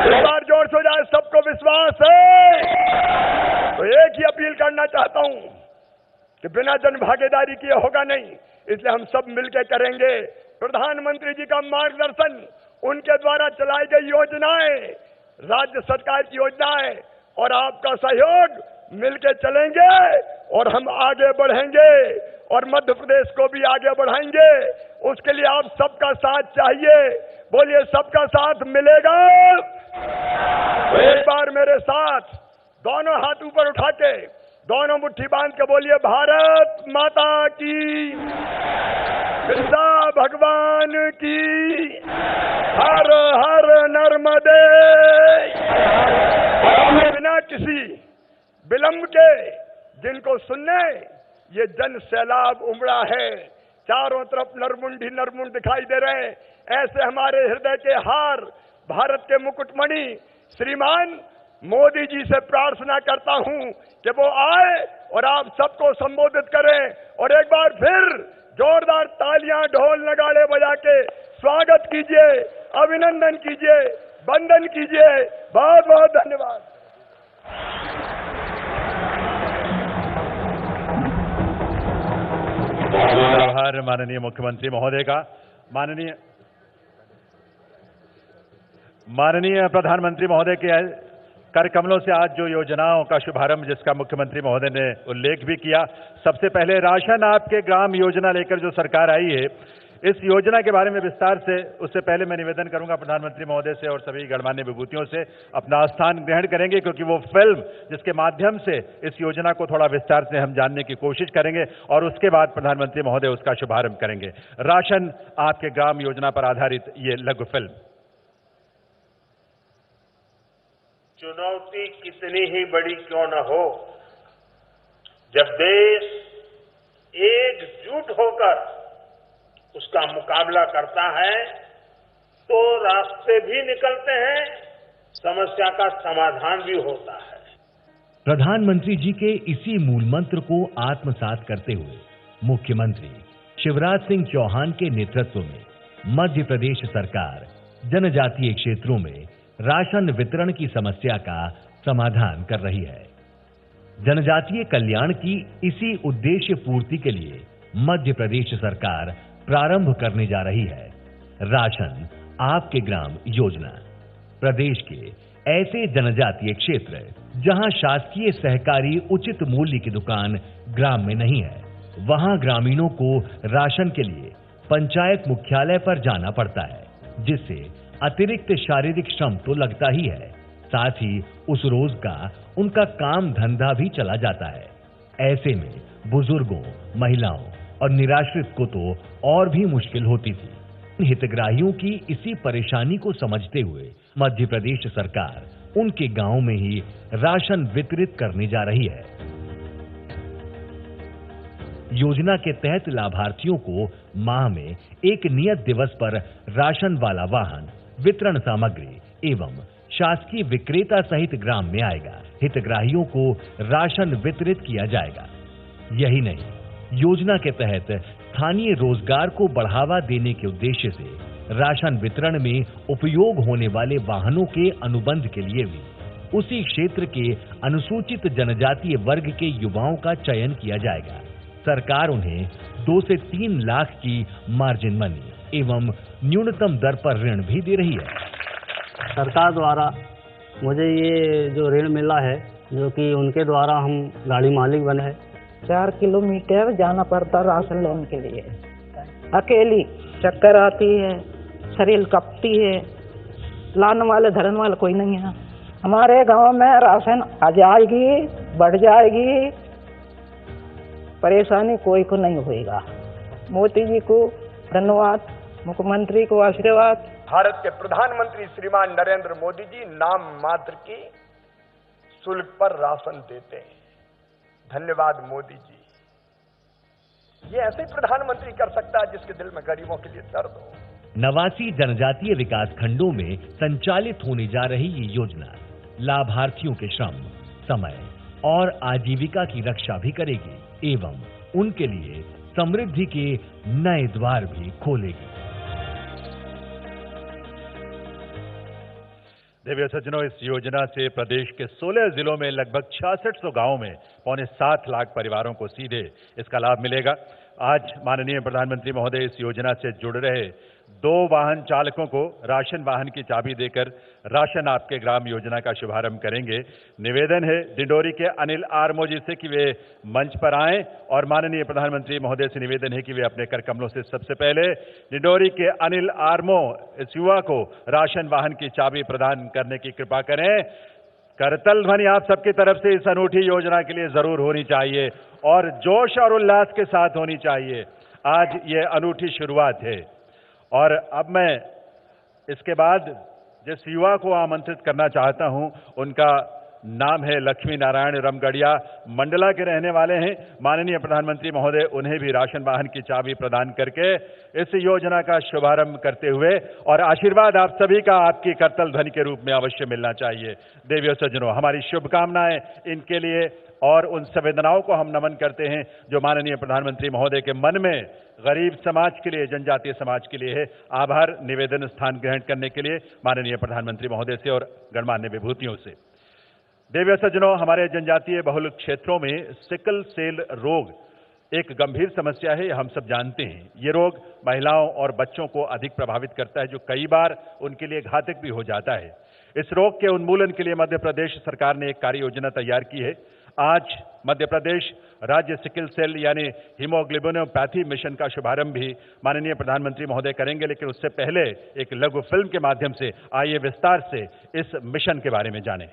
एक बार जोर से हो जाए, सबको विश्वास है? तो एक ही अपील करना चाहता हूं कि बिना जन भागीदारी किए होगा नहीं, इसलिए हम सब मिलकर करेंगे। प्रधानमंत्री जी का मार्गदर्शन, उनके द्वारा चलाई गई योजनाएं, राज्य सरकार की योजनाएं और आपका सहयोग मिलके चलेंगे और हम आगे बढ़ेंगे और मध्य प्रदेश को भी आगे बढ़ाएंगे। उसके लिए आप सबका साथ चाहिए। बोलिए, सबका साथ मिलेगा? तो एक बार मेरे साथ दोनों हाथ ऊपर उठा के, दोनों मुट्ठी बांध के बोलिए, भारत माता की, बिरसा भगवान की, हर हर नर्मदे। बिना किसी विलंब के जिनको सुनने ये जन सैलाब उमड़ा है, चारों तरफ नरमुंड ही नरमुंड दिखाई दे रहे हैं, ऐसे हमारे हृदय के हार, भारत के मुकुटमणि श्रीमान मोदी जी से प्रार्थना करता हूं कि वो आए और आप सबको संबोधित करें और एक बार फिर जोरदार तालियां, ढोल, नगाड़े बजा के स्वागत कीजिए, अभिनंदन कीजिए, वंदन कीजिए। बहुत बहुत धन्यवाद। आभार माननीय मुख्यमंत्री महोदय का। माननीय प्रधानमंत्री महोदय के कर कमलों से आज जो योजनाओं का शुभारंभ, जिसका मुख्यमंत्री महोदय ने उल्लेख भी किया, सबसे पहले राशन आपके ग्राम योजना लेकर जो सरकार आई है, इस योजना के बारे में विस्तार से, उससे पहले मैं निवेदन करूंगा प्रधानमंत्री महोदय से और सभी गणमान्य विभूतियों से अपना स्थान ग्रहण करेंगे, क्योंकि वो फिल्म जिसके माध्यम से इस योजना को थोड़ा विस्तार से हम जानने की कोशिश करेंगे और उसके बाद प्रधानमंत्री महोदय उसका शुभारंभ करेंगे। राशन आपके ग्राम योजना पर आधारित ये लघु फिल्म। चुनौती कितनी ही बड़ी क्यों न हो, जब देश एकजुट होकर उसका मुकाबला करता है तो रास्ते भी निकलते हैं, समस्या का समाधान भी होता है। प्रधानमंत्री जी के इसी मूल मंत्र को आत्मसात करते हुए मुख्यमंत्री शिवराज सिंह चौहान के नेतृत्व में मध्य प्रदेश सरकार जनजातीय क्षेत्रों में राशन वितरण की समस्या का समाधान कर रही है। जनजातीय कल्याण की इसी उद्देश्य पूर्ति के लिए मध्य प्रदेश सरकार प्रारंभ करने जा रही है राशन आपके ग्राम योजना। प्रदेश के ऐसे जनजातीय क्षेत्र जहां शासकीय सहकारी उचित मूल्य की दुकान ग्राम में नहीं है, वहां ग्रामीणों को राशन के लिए पंचायत मुख्यालय पर जाना पड़ता है, जिससे अतिरिक्त शारीरिक श्रम तो लगता ही है, साथ ही उस रोज का उनका काम धंधा भी चला जाता है। ऐसे में बुजुर्गों, महिलाओं और निराश्रित को तो और भी मुश्किल होती थी। हितग्राहियों की इसी परेशानी को समझते हुए मध्य प्रदेश सरकार उनके गांव में ही राशन वितरित करने जा रही है। योजना के तहत लाभार्थियों को माह में एक नियत दिवस पर राशन वाला वाहन, वितरण सामग्री एवं शासकीय विक्रेता सहित ग्राम में आएगा। हितग्राहियों को राशन वितरित किया जाएगा। यही नहीं, योजना के तहत स्थानीय रोजगार को बढ़ावा देने के उद्देश्य से राशन वितरण में उपयोग होने वाले वाहनों के अनुबंध के लिए भी उसी क्षेत्र के अनुसूचित जनजातीय वर्ग के युवाओं का चयन किया जाएगा। सरकार उन्हें 2 से 3 लाख की मार्जिन मनी एवं न्यूनतम दर पर ऋण भी दे रही है। सरकार द्वारा मुझे ये जो ऋण मिला है, जो कि उनके द्वारा हम गाड़ी मालिक बने हैं। 4 किलोमीटर जाना पड़ता राशन लेने के लिए। अकेली चक्कर आती है, शरीर कपती है, लाने वाले धरने वाले कोई नहीं है। हमारे गांव में राशन आ जाएगी, बढ़ जाएगी, परेशानी कोई को नहीं होएगा। मोदी जी को धन्यवाद, मुख्यमंत्री को आशीर्वाद। भारत के प्रधानमंत्री श्रीमान नरेंद्र मोदी जी नाम मात्र की शुल्क पर राशन देते हैं। धन्यवाद मोदी जी। ये ऐसे प्रधानमंत्री कर सकता है जिसके दिल में गरीबों के लिए दर्द हो। 89 जनजातीय विकास खंडों में संचालित होने जा रही ये योजना लाभार्थियों के श्रम, समय और आजीविका की रक्षा भी करेगी एवं उनके लिए समृद्धि के नए द्वार भी खोलेगी। देवी सज्जनों, इस योजना से प्रदेश के 16 जिलों में लगभग 6600 गांवों में 7.25 लाख परिवारों को सीधे इसका लाभ मिलेगा। आज माननीय प्रधानमंत्री महोदय इस योजना से जुड़ रहे 2 वाहन चालकों को राशन वाहन की चाबी देकर राशन आपके ग्राम योजना का शुभारंभ करेंगे। निवेदन है डिंडोरी के अनिल आरमो जी से कि वे मंच पर आएं और माननीय प्रधानमंत्री महोदय से निवेदन है कि वे अपने कर कमलों से सबसे पहले डिंडोरी के अनिल आरमो इस युवा को राशन वाहन की चाबी प्रदान करने की कृपा करें। करतल ध्वनि आप सबकी तरफ से इस अनूठी योजना के लिए जरूर होनी चाहिए और जोश और उल्लास के साथ होनी चाहिए। आज ये अनूठी शुरुआत है और अब मैं इसके बाद जिस युवा को आमंत्रित करना चाहता हूं, उनका नाम है लक्ष्मी नारायण रमगढ़िया, मंडला के रहने वाले हैं। माननीय प्रधानमंत्री महोदय उन्हें भी राशन वाहन की चाबी प्रदान करके इस योजना का शुभारंभ करते हुए और आशीर्वाद आप सभी का आपकी करतल ध्वनि के रूप में अवश्य मिलना चाहिए। देवियों सज्जनों, हमारी शुभकामनाएं इनके लिए और उन संवेदनाओं को हम नमन करते हैं जो माननीय प्रधानमंत्री महोदय के मन में गरीब समाज के लिए, जनजातीय समाज के लिए है। आभार निवेदन स्थान ग्रहण करने के लिए माननीय प्रधानमंत्री महोदय से और गणमान्य विभूतियों से। देवियों सज्जनों, हमारे जनजातीय बहुल क्षेत्रों में सिकल सेल रोग एक गंभीर समस्या है, हम सब जानते हैं। ये रोग महिलाओं और बच्चों को अधिक प्रभावित करता है, जो कई बार उनके लिए घातक भी हो जाता है। इस रोग के उन्मूलन के लिए मध्य प्रदेश सरकार ने एक कार्य योजना तैयार की है। आज मध्य प्रदेश राज्य सिकल सेल यानी हीमोग्लोबिनोपैथी मिशन का शुभारंभ भी माननीय प्रधानमंत्री महोदय करेंगे, लेकिन उससे पहले एक लघु फिल्म के माध्यम से आइए विस्तार से इस मिशन के बारे में जानें।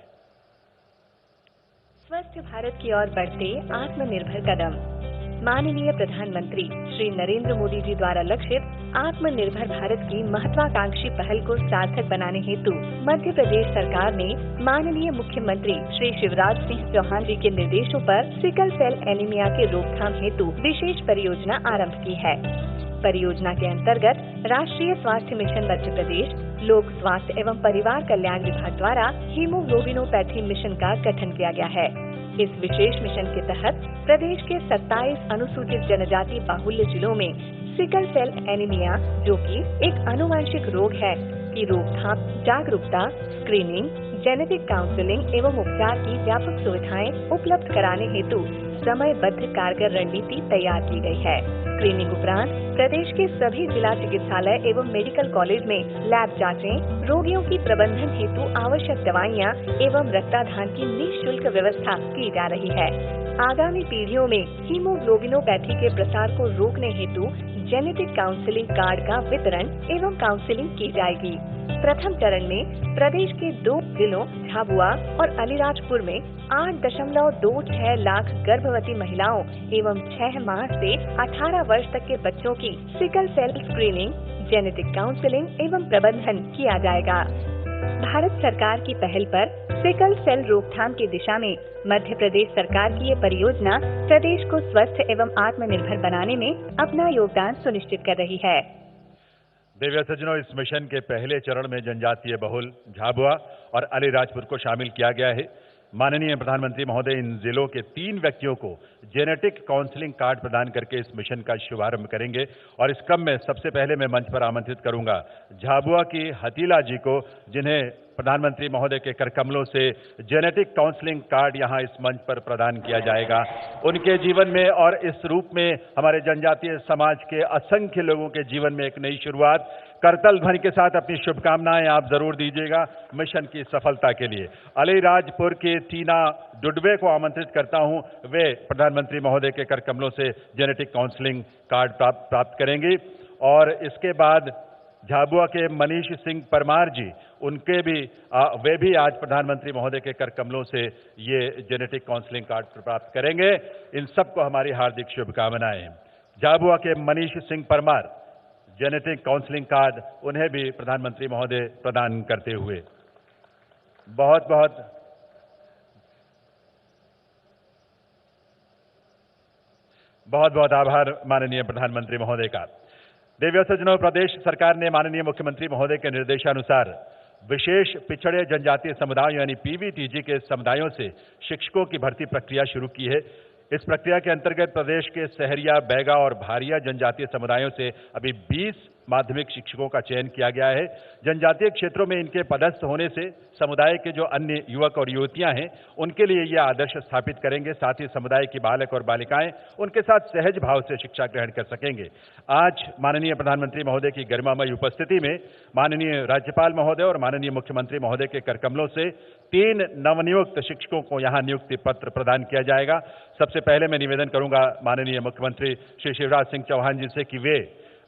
स्वस्थ भारत की ओर बढ़ते आत्मनिर्भर कदम। माननीय प्रधानमंत्री श्री नरेंद्र मोदी जी द्वारा लक्षित आत्मनिर्भर भारत की महत्वाकांक्षी पहल को सार्थक बनाने हेतु मध्य प्रदेश सरकार ने माननीय मुख्यमंत्री श्री शिवराज सिंह चौहान जी के निर्देशों पर सिकल सेल एनीमिया के रोकथाम हेतु विशेष परियोजना आरंभ की है। परियोजना के अंतर्गत राष्ट्रीय स्वास्थ्य मिशन मध्य प्रदेश, लोक स्वास्थ्य एवं परिवार कल्याण विभाग द्वारा हीमोग्लोबिनोपैथी मिशन का गठन किया गया है। इस विशेष मिशन के तहत प्रदेश के 27 अनुसूचित जनजाति बाहुल्य जिलों में सिकल सेल एनीमिया, जो कि एक आनुवंशिक रोग है, की रोकथाम, जागरूकता, स्क्रीनिंग, जेनेटिक काउंसलिंग एवं उपचार की व्यापक सुविधाएं उपलब्ध कराने हेतु समयबद्ध कारगर रणनीति तैयार की गई है। स्क्रीनिंग उपरांत प्रदेश के सभी जिला चिकित्सालय एवं मेडिकल कॉलेज में लैब जांचें, रोगियों की प्रबंधन हेतु आवश्यक दवाइयां एवं रक्ताधान की निःशुल्क व्यवस्था की जा रही है। आगामी पीढ़ियों में हीमोग्लोबिनोपैथी के प्रसार को रोकने हेतु जेनेटिक काउंसलिंग कार्ड का वितरण एवं काउंसलिंग की जाएगी। प्रथम चरण में प्रदेश के 2 जिलों झाबुआ और अलीराजपुर में 8.26 लाख गर्भवती महिलाओं एवं 6 माह से 18 वर्ष तक के बच्चों की sickle cell screening, genetic counselling एवं प्रबंधन किया जाएगा। भारत सरकार की पहल पर सिकल सेल रोकथाम की दिशा में मध्य प्रदेश सरकार की ये परियोजना प्रदेश को स्वस्थ एवं आत्मनिर्भर बनाने में अपना योगदान सुनिश्चित कर रही है। दिव्य सज्जनों, इस मिशन के पहले चरण में जनजातीय बहुल झाबुआ और अलीराजपुर को शामिल किया गया है। माननीय प्रधानमंत्री महोदय इन जिलों के 3 व्यक्तियों को जेनेटिक काउंसलिंग कार्ड प्रदान करके इस मिशन का शुभारंभ करेंगे और इस क्रम में सबसे पहले मैं मंच पर आमंत्रित करूंगा झाबुआ की हतीला जी को, जिन्हें प्रधानमंत्री महोदय के कर कमलों से जेनेटिक काउंसलिंग कार्ड यहां इस मंच पर प्रदान किया जाएगा। उनके जीवन में और इस रूप में हमारे जनजातीय समाज के असंख्य लोगों के जीवन में एक नई शुरुआत। करतल ध्वनि के साथ अपनी शुभकामनाएं आप जरूर दीजिएगा मिशन की सफलता के लिए। अलीराजपुर की टीना डुडवे को आमंत्रित करता हूं, वे प्रधानमंत्री महोदय के कर कमलों से जेनेटिक काउंसलिंग कार्ड प्राप्त करेंगी। और इसके बाद झाबुआ के मनीष सिंह परमार जी, वे भी आज प्रधानमंत्री महोदय के कर कमलों से ये जेनेटिक काउंसलिंग कार्ड प्राप्त करेंगे। इन सबको हमारी हार्दिक शुभकामनाएं। झाबुआ के Manish Singh Parmar, genetic counselling card उन्हें भी प्रधानमंत्री महोदय प्रदान करते हुए बहुत बहुत आभार माननीय प्रधानमंत्री महोदय का। देवियों सज्जनों, प्रदेश सरकार ने माननीय मुख्यमंत्री महोदय के निर्देशानुसार विशेष पिछड़े जनजातीय समुदायों यानी पीवीटीजी के समुदायों से शिक्षकों की भर्ती प्रक्रिया शुरू की है। इस प्रक्रिया के अंतर्गत प्रदेश के सहरिया, बैगा और भारिया जनजातीय समुदायों से अभी 20 माध्यमिक शिक्षकों का चयन किया गया है। जनजातीय क्षेत्रों में इनके पदस्थ होने से समुदाय के जो अन्य युवक और युवतियां हैं उनके लिए ये आदर्श स्थापित करेंगे। साथ ही समुदाय की बालक और बालिकाएं उनके साथ सहज भाव से शिक्षा ग्रहण कर सकेंगे। आज माननीय प्रधानमंत्री महोदय की गरिमामयी उपस्थिति में माननीय राज्यपाल महोदय और माननीय मुख्यमंत्री महोदय के कर कमलों से 3 नवनियुक्त शिक्षकों को यहां नियुक्ति पत्र प्रदान किया जाएगा। सबसे पहले मैं निवेदन करूंगा माननीय मुख्यमंत्री श्री शिवराज सिंह चौहान जी से कि वे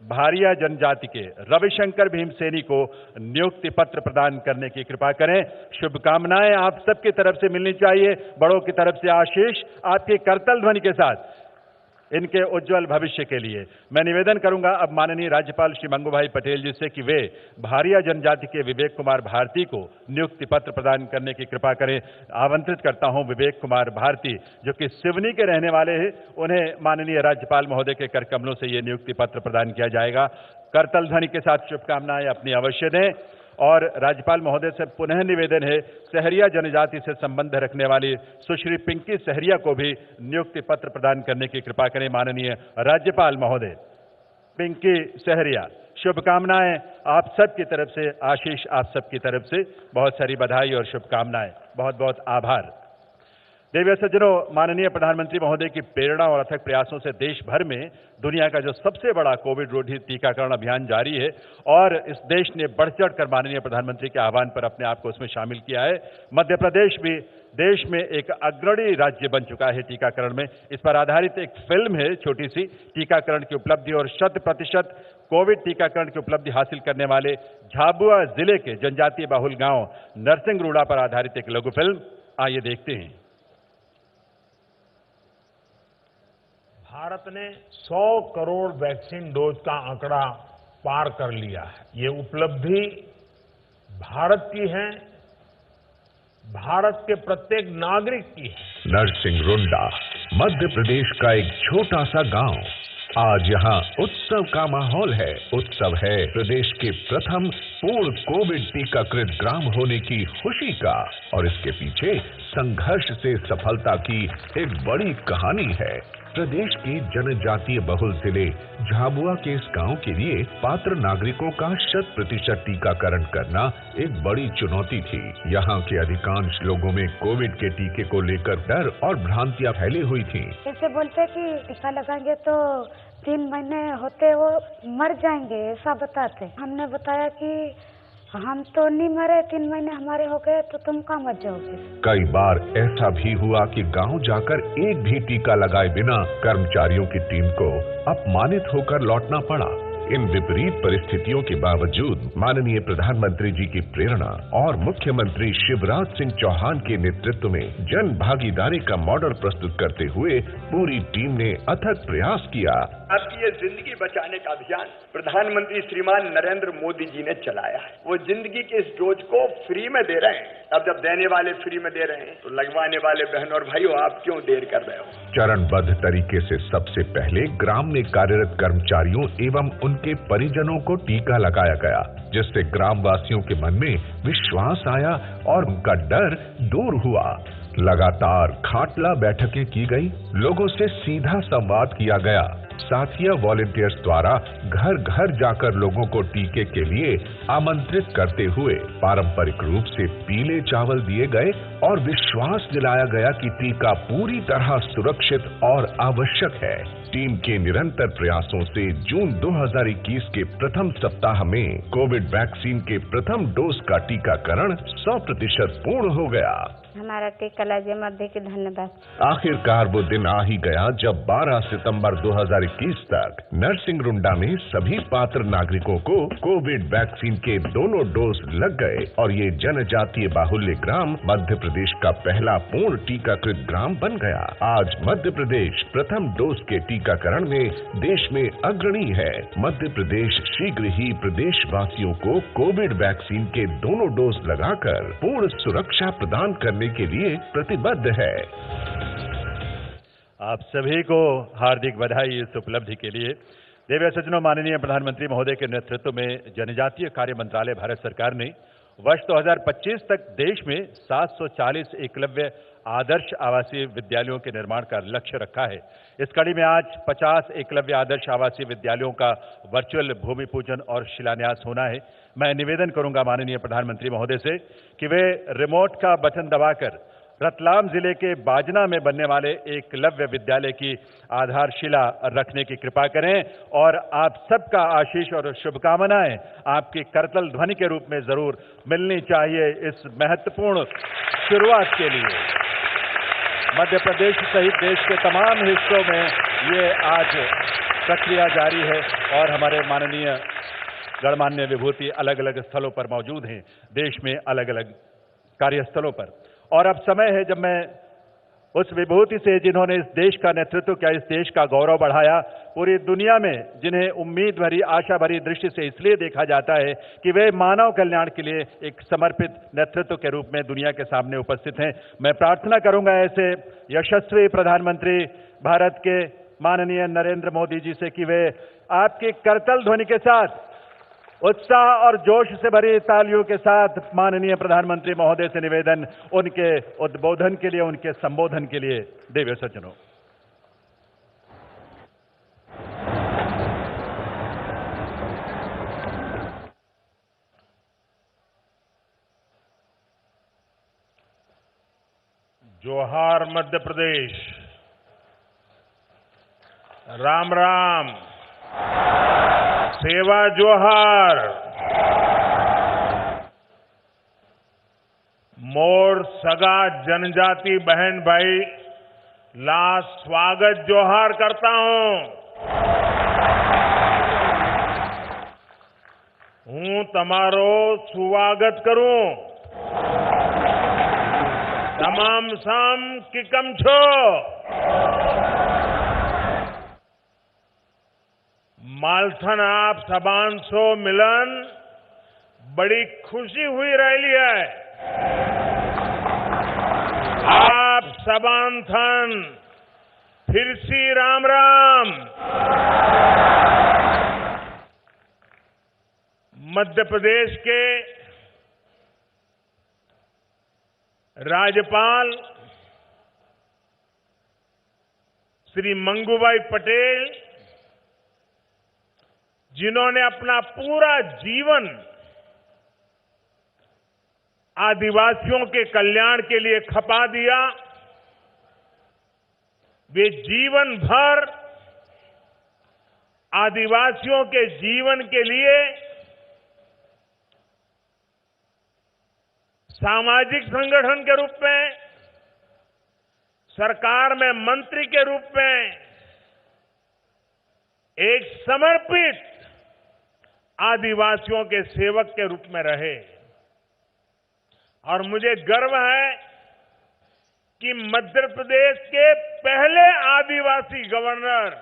भारिया जनजाति के रविशंकर भीमसेनी को नियुक्ति पत्र प्रदान करने की कृपा करें। शुभकामनाएं आप सबकी तरफ से मिलनी चाहिए, बड़ों की तरफ से आशीष आपकी करतल ध्वनि के साथ इनके उज्जवल भविष्य के लिए। मैं निवेदन करूंगा अब माननीय राज्यपाल श्री मंगूभाई पटेल जी से कि वे भारिया जनजाति के विवेक कुमार भारती को नियुक्ति पत्र प्रदान करने की कृपा करें। आमंत्रित करता हूं विवेक कुमार भारती, जो कि सिवनी के रहने वाले हैं, उन्हें माननीय राज्यपाल महोदय के कर कमलों से ये नियुक्ति पत्र प्रदान किया जाएगा। करतल ध्वनि के साथ शुभकामनाएं अपनी अवश्य दें। और राज्यपाल महोदय से पुनः निवेदन है, सहरिया जनजाति से संबंध रखने वाली सुश्री पिंकी सहरिया को भी नियुक्ति पत्र प्रदान करने की कृपा करें माननीय राज्यपाल महोदय। पिंकी सहरिया, शुभकामनाएं आप सबकी तरफ से, आशीष आप सबकी तरफ से, बहुत सारी बधाई और शुभकामनाएं। बहुत बहुत आभार। देवियों सज्जनों, माननीय प्रधानमंत्री महोदय की प्रेरणा और अथक प्रयासों से देश भर में दुनिया का जो सबसे बड़ा कोविड रोधी टीकाकरण अभियान जारी है और इस देश ने बढ़ चढ़ कर माननीय प्रधानमंत्री के आह्वान पर अपने आप को उसमें शामिल किया है। मध्य प्रदेश भी देश में एक अग्रणी राज्य बन चुका है टीकाकरण में। इस पर आधारित एक फिल्म है छोटी सी, टीकाकरण की उपलब्धि और 100% कोविड टीकाकरण की उपलब्धि हासिल करने वाले झाबुआ जिले के जनजातीय बाहुल गांव नरसिंगरूड़ा पर आधारित एक लघु फिल्म। आइए देखते हैं। भारत ने 100 करोड़ वैक्सीन डोज का आंकड़ा पार कर लिया है। ये उपलब्धि भारत की है, भारत के प्रत्येक नागरिक की है। नरसिंगरूड़ा मध्य प्रदेश का एक छोटा सा गांव। आज यहाँ उत्सव का माहौल है। उत्सव है प्रदेश के प्रथम पूर्ण कोविड टीकाकृत ग्राम होने की खुशी का, और इसके पीछे संघर्ष से सफलता की एक बड़ी कहानी है। प्रदेश के जनजातीय बहुल जिले झाबुआ के इस गांव के लिए पात्र नागरिकों का 100% टीकाकरण करना एक बड़ी चुनौती थी। यहाँ के अधिकांश लोगों में कोविड के टीके को लेकर डर और भ्रांतियां फैली हुई थीं। ऐसे बोलते कि टीका लगाएंगे तो 3 महीने होते वो मर जाएंगे, ऐसा बताते। हमने बताया कि हम तो नहीं मरे, 3 महीने हमारे हो गए तो तुम कहाँ मर जाओगे। कई बार ऐसा भी हुआ कि गांव जाकर एक भी टीका लगाए बिना कर्मचारियों की टीम को अपमानित होकर लौटना पड़ा। इन विपरीत परिस्थितियों के बावजूद माननीय प्रधानमंत्री जी की प्रेरणा और मुख्यमंत्री शिवराज सिंह चौहान के नेतृत्व में जन भागीदारी का मॉडल प्रस्तुत करते हुए पूरी टीम ने अथक प्रयास किया। आपकी ये जिंदगी बचाने का अभियान प्रधानमंत्री श्रीमान नरेंद्र मोदी जी ने चलाया है। वो जिंदगी के इस डोज को फ्री में दे रहे हैं। अब जब देने वाले फ्री में दे रहे हैं तो लगवाने वाले बहनों और भाइयों आप क्यों देर कर रहे हो। चरणबद्ध तरीके से सबसे पहले ग्राम में कार्यरत कर्मचारियों एवं उनके परिजनों को टीका लगाया गया, जिससे ग्राम वासियों के मन में विश्वास आया और उनका डर दूर हुआ। लगातार खाटला बैठकें की गई, लोगों से सीधा संवाद किया गया। साथिया वॉलंटियर्स द्वारा घर घर जाकर लोगों को टीके के लिए आमंत्रित करते हुए पारंपरिक रूप से पीले चावल दिए गए और विश्वास दिलाया गया कि टीका पूरी तरह सुरक्षित और आवश्यक है। टीम के निरंतर प्रयासों से जून 2021 के प्रथम सप्ताह में कोविड वैक्सीन के प्रथम डोज का टीकाकरण 100% पूर्ण हो गया। हमारा टीका लगे मध्य के धन्यवाद। आखिरकार वो दिन आ ही गया जब 12 सितंबर 2021 तक नरसिंहरुंडा में सभी पात्र नागरिकों को कोविड वैक्सीन के दोनों डोज लग गए और ये जनजातीय बाहुल्य ग्राम मध्य प्रदेश का पहला पूर्ण टीकाकृत ग्राम बन गया। आज मध्य प्रदेश प्रथम डोज के टीकाकरण में देश में अग्रणी है। मध्य प्रदेश शीघ्र ही प्रदेशवासियों को कोविड वैक्सीन के दोनों डोज लगाकर पूर्ण सुरक्षा प्रदान करने के लिए प्रतिबद्ध है। आप सभी को हार्दिक बधाई इस उपलब्धि के लिए। देवी सज्जनों, माननीय प्रधानमंत्री महोदय के नेतृत्व में जनजातीय कार्य मंत्रालय भारत सरकार ने वर्ष 2025 तक देश में 740 एकलव्य आदर्श आवासीय विद्यालयों के निर्माण का लक्ष्य रखा है। इस कड़ी में आज 50 एकलव्य आदर्श आवासीय विद्यालयों का वर्चुअल भूमि पूजन और शिलान्यास होना है। मैं निवेदन करूंगा माननीय प्रधानमंत्री महोदय से कि वे रिमोट का बटन दबाकर रतलाम जिले के बाजना में बनने वाले एकलव्य विद्यालय की आधारशिला रखने की कृपा करें और आप सबका आशीष और शुभकामनाएं आपकी करतल ध्वनि के रूप में जरूर मिलनी चाहिए इस महत्वपूर्ण शुरुआत के लिए। मध्य प्रदेश सहित देश के तमाम हिस्सों में ये आज प्रक्रिया जारी है और हमारे माननीय गणमान्य विभूति अलग अलग स्थलों पर मौजूद हैं, देश में अलग अलग कार्यस्थलों पर। और अब समय है जब मैं उस विभूति से जिन्होंने इस देश का नेतृत्व किया, इस देश का गौरव बढ़ाया, पूरी दुनिया में जिन्हें उम्मीद भरी आशा भरी दृष्टि से इसलिए देखा जाता है कि वे मानव कल्याण के लिए एक समर्पित नेतृत्व के रूप में दुनिया के सामने उपस्थित हैं। मैं प्रार्थना करूंगा ऐसे यशस्वी प्रधानमंत्री भारत के माननीय नरेंद्र मोदी जी से कि वे आपकी करतल ध्वनि के साथ उत्साह और जोश से भरी तालियों के साथ माननीय प्रधानमंत्री महोदय से निवेदन उनके उद्बोधन के लिए, उनके संबोधन के लिए। देवी सज्जनों, जोहार मध्य प्रदेश, राम राम, सेवा जोहार। मोर सगा जनजाति बहन भाई ला स्वागत जोहार करता हूं तमारो स्वागत करूं। तमाम साम की कम छो। मालथन आप सबान सो मिलन बड़ी खुशी हुई रही है। आप सबान थन फिर सी राम राम। मध्य प्रदेश के राज्यपाल श्री मंगूभाई पटेल, जिन्होंने अपना पूरा जीवन आदिवासियों के कल्याण के लिए खपा दिया, वे जीवन भर आदिवासियों के जीवन के लिए सामाजिक संगठन के रूप में, सरकार में मंत्री के रूप में एक समर्पित आदिवासियों के सेवक के रूप में रहे। और मुझे गर्व है कि मध्य प्रदेश के पहले आदिवासी गवर्नर,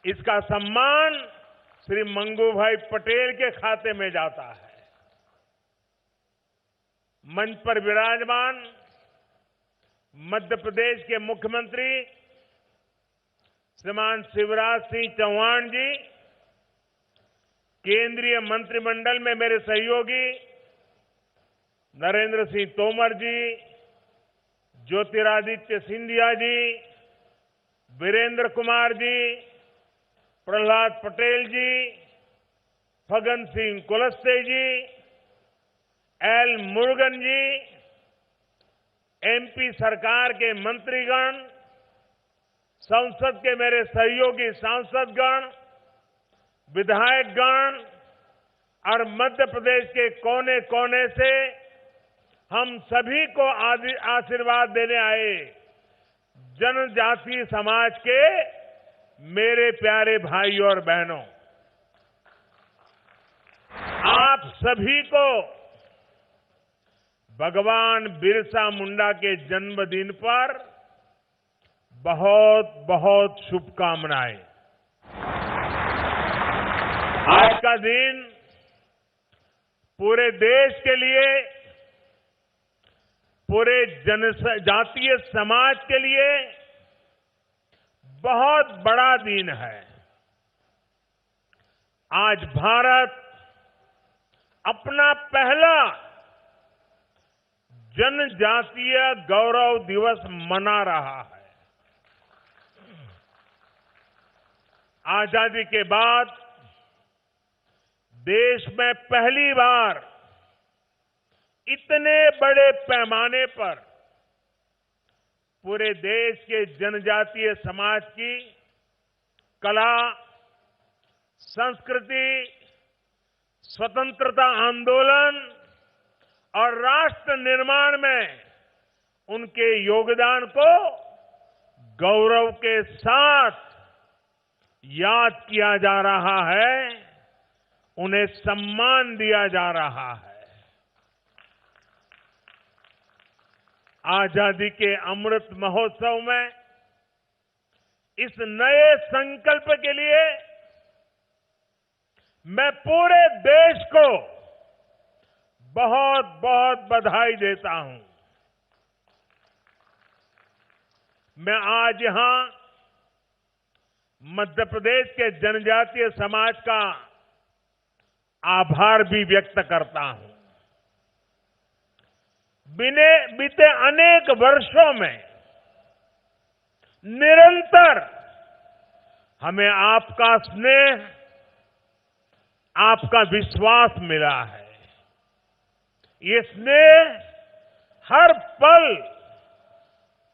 इसका सम्मान श्री मंगूभाई पटेल के खाते में जाता है। मंच पर विराजमान मध्य प्रदेश के मुख्यमंत्री श्रीमान शिवराज सिंह चौहान जी, केंद्रीय मंत्रिमंडल में मेरे सहयोगी नरेंद्र सिंह तोमर जी, ज्योतिरादित्य सिंधिया जी, वीरेंद्र कुमार जी, प्रहलाद पटेल जी, फगन सिंह कुलस्ते जी, एल मुरुगन जी, एमपी सरकार के मंत्रीगण, संसद के मेरे सहयोगी सांसदगण, विधायकगण और मध्य प्रदेश के कोने कोने से हम सभी को आशीर्वाद देने आए जनजातीय समाज के मेरे प्यारे भाइयों और बहनों, आप सभी को भगवान बिरसा मुंडा के जन्मदिन पर बहुत बहुत शुभकामनाएं। आज का दिन पूरे देश के लिए, पूरे जनजातीय समाज के लिए बहुत बड़ा दिन है। आज भारत अपना पहला जनजातीय गौरव दिवस मना रहा है। आजादी के बाद देश में पहली बार इतने बड़े पैमाने पर पूरे देश के जनजातीय समाज की कला, संस्कृति, स्वतंत्रता आंदोलन और राष्ट्र निर्माण में उनके योगदान को गौरव के साथ याद किया जा रहा है, उन्हें सम्मान दिया जा रहा है। आजादी के अमृत महोत्सव में इस नए संकल्प के लिए मैं पूरे देश को बहुत बहुत बधाई देता हूं। मैं आज यहां मध्य प्रदेश के जनजातीय समाज का आभार भी व्यक्त करता हूं। बीते अनेक वर्षों में निरंतर हमें आपका स्नेह, आपका विश्वास मिला है। ये स्नेह हर पल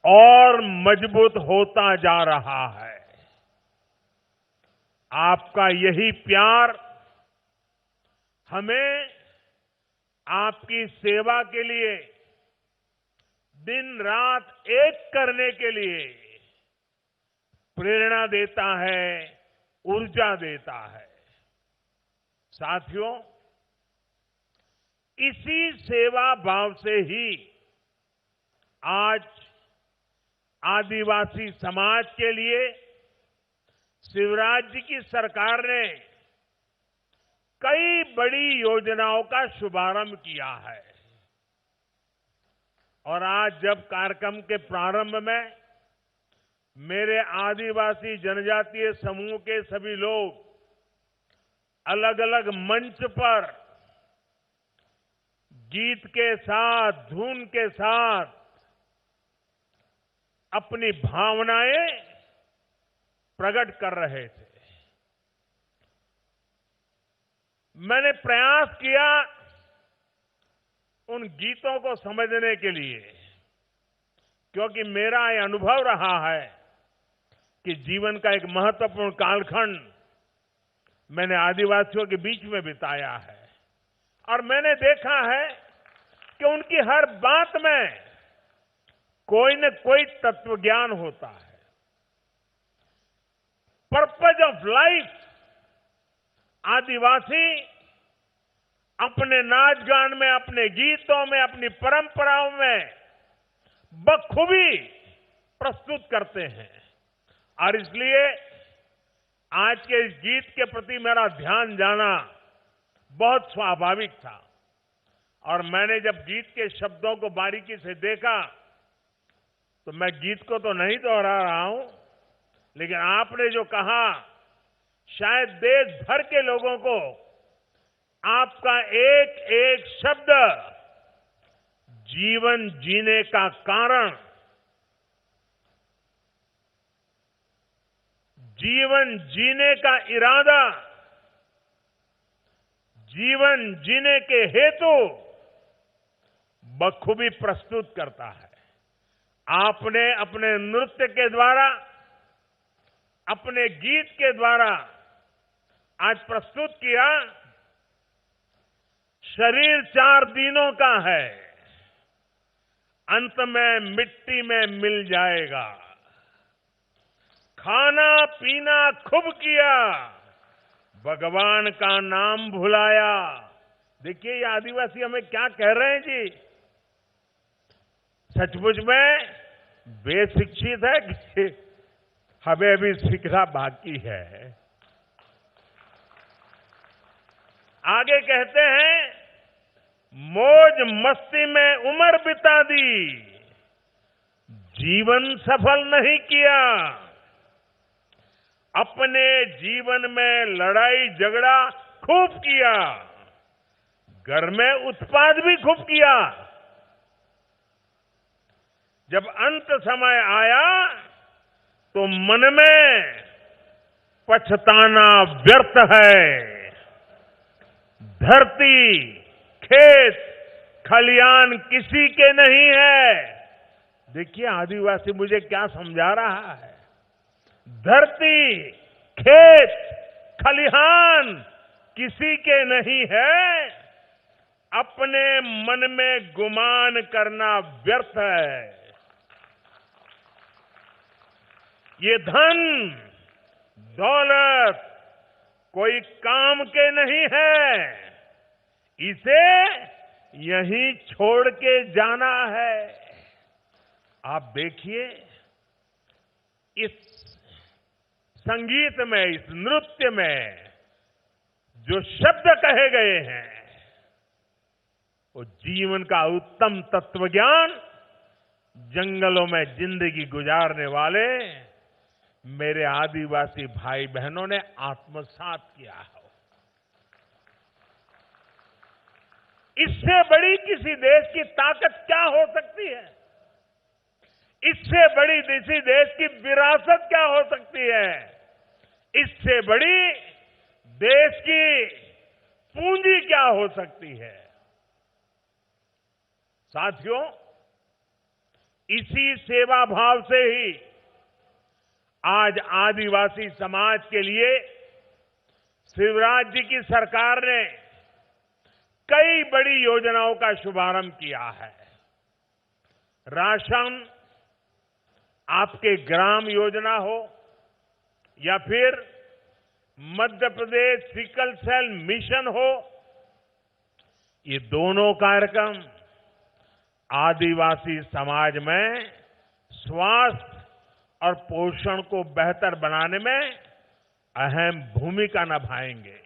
और मजबूत होता जा रहा है। आपका यही प्यार हमें आपकी सेवा के लिए दिन रात एक करने के लिए प्रेरणा देता है, ऊर्जा देता है। साथियों, इसी सेवा भाव से ही आज आदिवासी समाज के लिए शिवराज जी की सरकार ने कई बड़ी योजनाओं का शुभारंभ किया है। और आज जब कार्यक्रम के प्रारंभ में मेरे आदिवासी जनजातीय समूह के सभी लोग अलग अलग मंच पर गीत के साथ, धुन के साथ अपनी भावनाएं प्रकट कर रहे थे। मैंने प्रयास किया उन गीतों को समझने के लिए, क्योंकि मेरा यह अनुभव रहा है कि जीवन का एक महत्वपूर्ण कालखंड मैंने आदिवासियों के बीच में बिताया है और मैंने देखा है कि उनकी हर बात में कोई न कोई तत्व ज्ञान होता है। पर्पज ऑफ लाइफ आदिवासी अपने नाच गान में, अपने गीतों में, अपनी परंपराओं में बखूबी प्रस्तुत करते हैं और इसलिए आज के इस गीत के प्रति मेरा ध्यान जाना बहुत स्वाभाविक था। और मैंने जब गीत के शब्दों को बारीकी से देखा तो मैं गीत को तो नहीं दोहरा रहा हूं, लेकिन आपने जो कहा शायद देश भर के लोगों को आपका एक एक शब्द जीवन जीने का कारण, जीवन जीने का इरादा, जीवन जीने के हेतु बखूबी प्रस्तुत करता है। आपने अपने नृत्य के द्वारा, अपने गीत के द्वारा आज प्रस्तुत किया, शरीर 4 दिनों का है, अंत में मिट्टी में मिल जाएगा। खाना पीना खूब किया, भगवान का नाम भुलाया। देखिए ये आदिवासी हमें क्या कह रहे हैं जी। सचमुच में बेशिक्षित है कि हमें अभी सीखना बाकी है। आगे कहते हैं, मौज मस्ती में उम्र बिता दी, जीवन सफल नहीं किया। अपने जीवन में लड़ाई झगड़ा खूब किया, घर में उत्पाद भी खूब किया। जब अंत समय आया तो मन में पछताना व्यर्थ है। धरती, खेत, खलियान किसी के नहीं है। देखिए आदिवासी मुझे क्या समझा रहा है। धरती, खेत, खलिहान किसी के नहीं है। अपने मन में गुमान करना व्यर्थ है। ये धन दौलत कोई काम के नहीं है, इसे यहीं छोड़ के जाना है। आप देखिए इस संगीत में, इस नृत्य में जो शब्द कहे गए हैं वो जीवन का उत्तम तत्वज्ञान जंगलों में जिंदगी गुजारने वाले मेरे आदिवासी भाई बहनों ने आत्मसात किया है। इससे बड़ी किसी देश की ताकत क्या हो सकती है? इससे बड़ी किसी देश की विरासत क्या हो सकती है? इससे बड़ी देश की पूंजी क्या हो सकती है? साथियों, इसी सेवा भाव से ही आज आदिवासी समाज के लिए शिवराज जी की सरकार ने कई बड़ी योजनाओं का शुभारंभ किया है। राशन आपके ग्राम योजना हो या फिर Madhya Pradesh sickle cell mission हो, ये दोनों कार्यक्रम आदिवासी समाज में स्वास्थ्य और पोषण को बेहतर बनाने में अहम भूमिका निभाएंगे।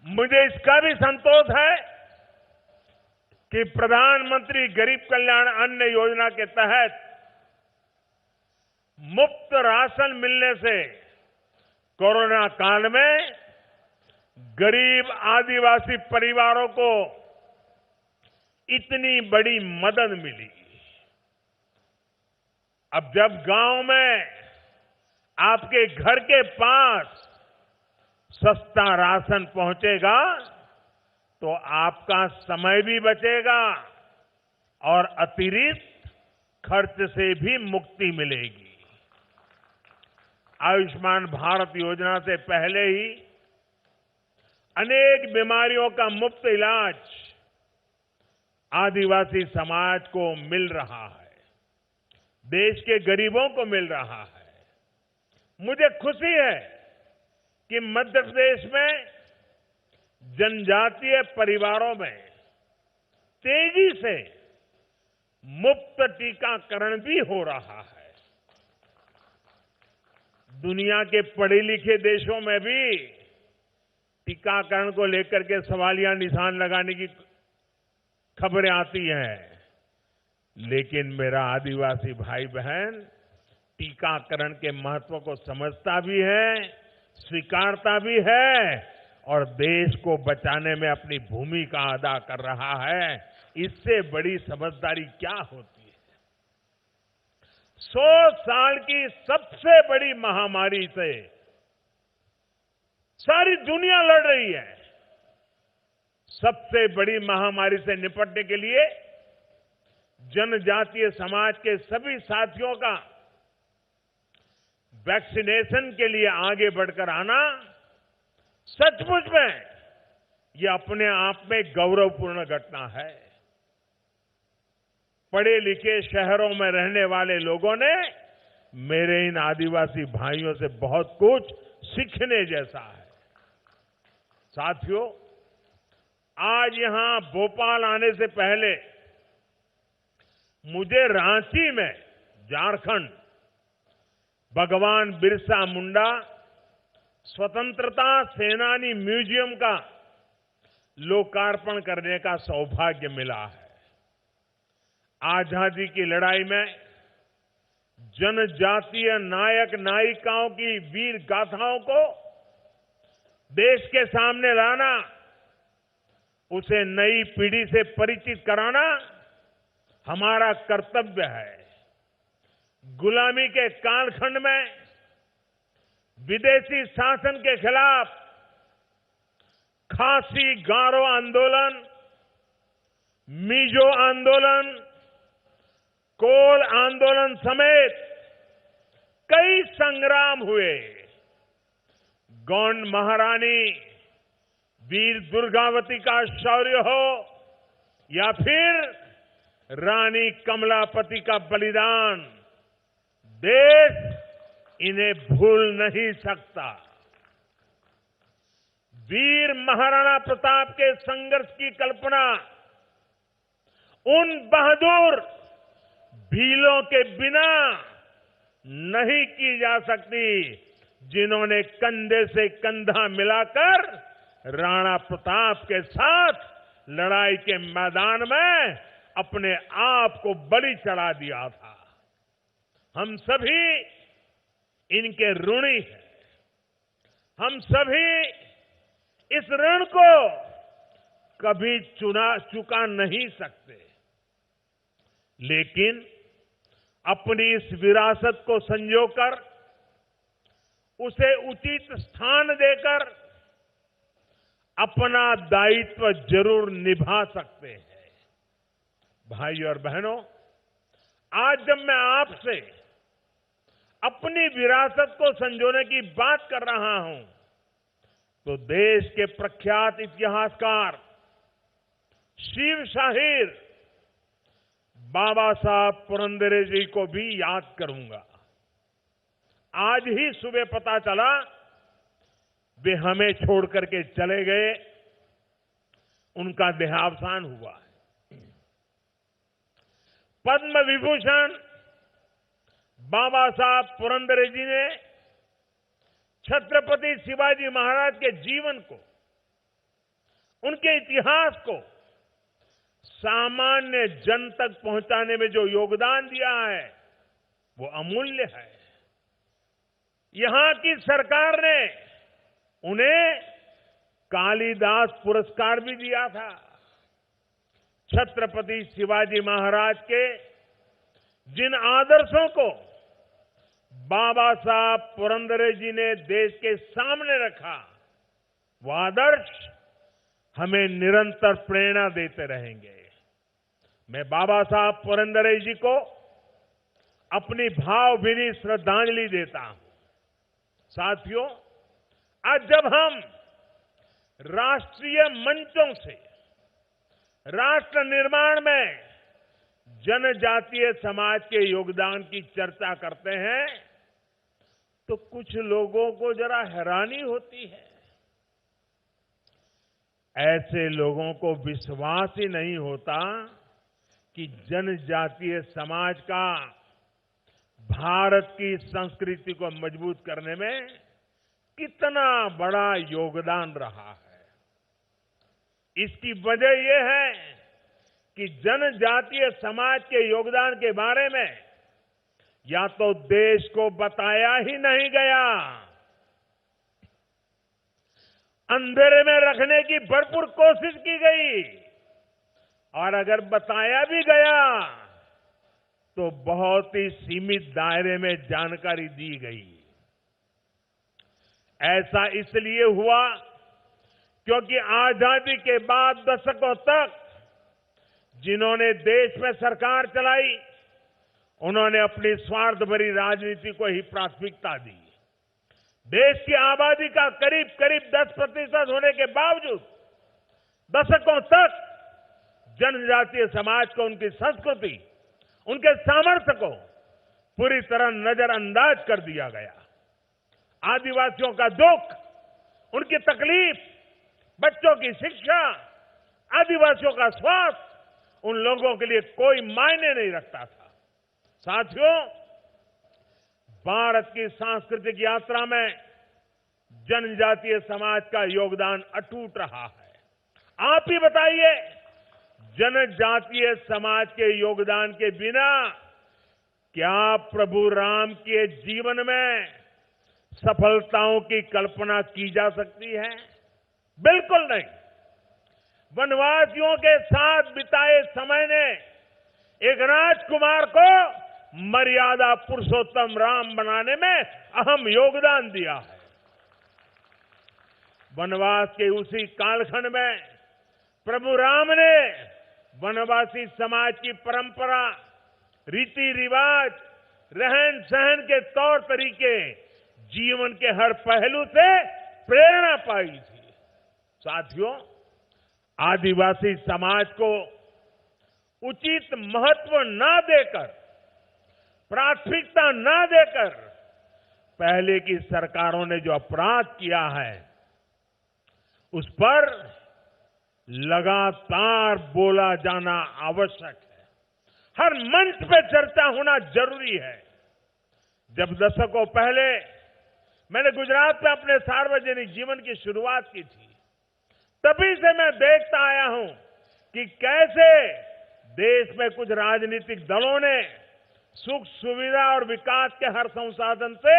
मुझे इसका भी संतोष है कि प्रधानमंत्री गरीब कल्याण अन्न योजना के तहत मुफ्त राशन मिलने से कोरोना काल में गरीब आदिवासी परिवारों को इतनी बड़ी मदद मिली। अब जब गांव में आपके घर के पास सस्ता राशन पहुंचेगा तो आपका समय भी बचेगा और अतिरिक्त खर्च से भी मुक्ति मिलेगी। आयुष्मान भारत योजना से पहले ही अनेक बीमारियों का मुफ्त इलाज आदिवासी समाज को मिल रहा है, देश के गरीबों को मिल रहा है। मुझे खुशी है कि मध्य प्रदेश में जनजातीय परिवारों में तेजी से मुफ्त टीकाकरण भी हो रहा है। दुनिया के पढ़े लिखे देशों में भी टीकाकरण को लेकर के सवालिया निशान लगाने की खबरें आती हैं, लेकिन मेरा आदिवासी भाई बहन टीकाकरण के महत्व को समझता भी है, स्वीकारता भी है और देश को बचाने में अपनी भूमिका अदा कर रहा है। इससे बड़ी समझदारी क्या होती है? 100 साल की सबसे बड़ी महामारी से सारी दुनिया लड़ रही है। सबसे बड़ी महामारी से निपटने के लिए जनजातीय समाज के सभी साथियों का वैक्सीनेशन के लिए आगे बढ़कर आना सचमुच में यह अपने आप में गौरवपूर्ण घटना है। पढ़े लिखे शहरों में रहने वाले लोगों ने मेरे इन आदिवासी भाइयों से बहुत कुछ सीखने जैसा है। साथियों, आज यहां भोपाल आने से पहले मुझे रांची में झारखंड भगवान बिरसा मुंडा स्वतंत्रता सेनानी म्यूजियम का लोकार्पण करने का सौभाग्य मिला है। आजादी की लड़ाई में जनजातीय नायक नायिकाओं की वीर गाथाओं को देश के सामने लाना, उसे नई पीढ़ी से परिचित कराना हमारा कर्तव्य है। गुलामी के कालखंड में विदेशी शासन के खिलाफ खासी गारो आंदोलन, मिजो आंदोलन, कोल आंदोलन समेत कई संग्राम हुए। गौंड महारानी वीर दुर्गावती का शौर्य हो या फिर रानी कमलापति का बलिदान, देश इन्हें भूल नहीं सकता। वीर महाराणा प्रताप के संघर्ष की कल्पना उन बहादुर भीलों के बिना नहीं की जा सकती जिन्होंने कंधे से कंधा मिलाकर राणा प्रताप के साथ लड़ाई के मैदान में अपने आप को बलि चढ़ा दिया था। हम सभी इनके ऋणी हैं। हम सभी इस ऋण को कभी चुका नहीं सकते, लेकिन अपनी इस विरासत को संजोकर उसे उचित स्थान देकर अपना दायित्व जरूर निभा सकते हैं। भाई और बहनों, आज जब मैं आपसे अपनी विरासत को संजोने की बात कर रहा हूं तो देश के प्रख्यात इतिहासकार शिव शाहीर बाबा साहब पुरंदरे जी को भी याद करूंगा। आज ही सुबह पता चला वे हमें छोड़ करके चले गए, उनका देहावसान हुआ है। पद्म विभूषण बाबा साहब पुरंदरे जी ने छत्रपति शिवाजी महाराज के जीवन को, उनके इतिहास को सामान्य जन तक पहुंचाने में जो योगदान दिया है वो अमूल्य है। यहां की सरकार ने उन्हें कालिदास पुरस्कार भी दिया था। छत्रपति शिवाजी महाराज के जिन आदर्शों को बाबा साहब पुरंदरे जी ने देश के सामने रखा, वो आदर्श हमें निरंतर प्रेरणा देते रहेंगे। मैं बाबा साहब पुरंदरे जी को अपनी भावभीनी श्रद्धांजलि देता हूं। साथियों, आज जब हम राष्ट्रीय मंचों से राष्ट्र निर्माण में जनजातीय समाज के योगदान की चर्चा करते हैं तो कुछ लोगों को जरा हैरानी होती है। ऐसे लोगों को विश्वास ही नहीं होता कि जनजातीय समाज का भारत की संस्कृति को मजबूत करने में कितना बड़ा योगदान रहा है। इसकी वजह यह है कि जनजातीय समाज के योगदान के बारे में या तो देश को बताया ही नहीं गया, अंधेरे में रखने की भरपूर कोशिश की गई, और अगर बताया भी गया तो बहुत ही सीमित दायरे में जानकारी दी गई। ऐसा इसलिए हुआ क्योंकि आजादी के बाद दशकों तक जिन्होंने देश में सरकार चलाई, उन्होंने अपनी स्वार्थ भरी राजनीति को ही प्राथमिकता दी। देश की आबादी का करीब करीब 10% होने के बावजूद दशकों तक जनजातीय समाज को, उनकी संस्कृति, उनके सामर्थ्य को पूरी तरह नजरअंदाज कर दिया गया। आदिवासियों का दुख, उनकी तकलीफ, बच्चों की शिक्षा, आदिवासियों का स्वास्थ्य उन लोगों के लिए कोई मायने नहीं रखता था। साथियों, भारत की सांस्कृतिक यात्रा में जनजातीय समाज का योगदान अटूट रहा है। आप ही बताइए, जनजातीय समाज के योगदान के बिना क्या प्रभु राम के जीवन में सफलताओं की कल्पना की जा सकती है? बिल्कुल नहीं। वनवासियों के साथ बिताए समय ने एक राजकुमार को मर्यादा पुरुषोत्तम राम बनाने में अहम योगदान दिया है। वनवास के उसी कालखंड में प्रभु राम ने वनवासी समाज की परंपरा, रीति रिवाज, रहन सहन के तौर तरीके, जीवन के हर पहलू से प्रेरणा पाई थी। साथियों, आदिवासी समाज को उचित महत्व न देकर, प्राथमिकता न देकर पहले की सरकारों ने जो अपराध किया है, उस पर लगातार बोला जाना आवश्यक है। हर मंच पे चर्चा होना जरूरी है। जब दशकों पहले मैंने गुजरात में अपने सार्वजनिक जीवन की शुरुआत की थी, तभी से मैं देखता आया हूं कि कैसे देश में कुछ राजनीतिक दलों ने सुख सुविधा और विकास के हर संसाधन से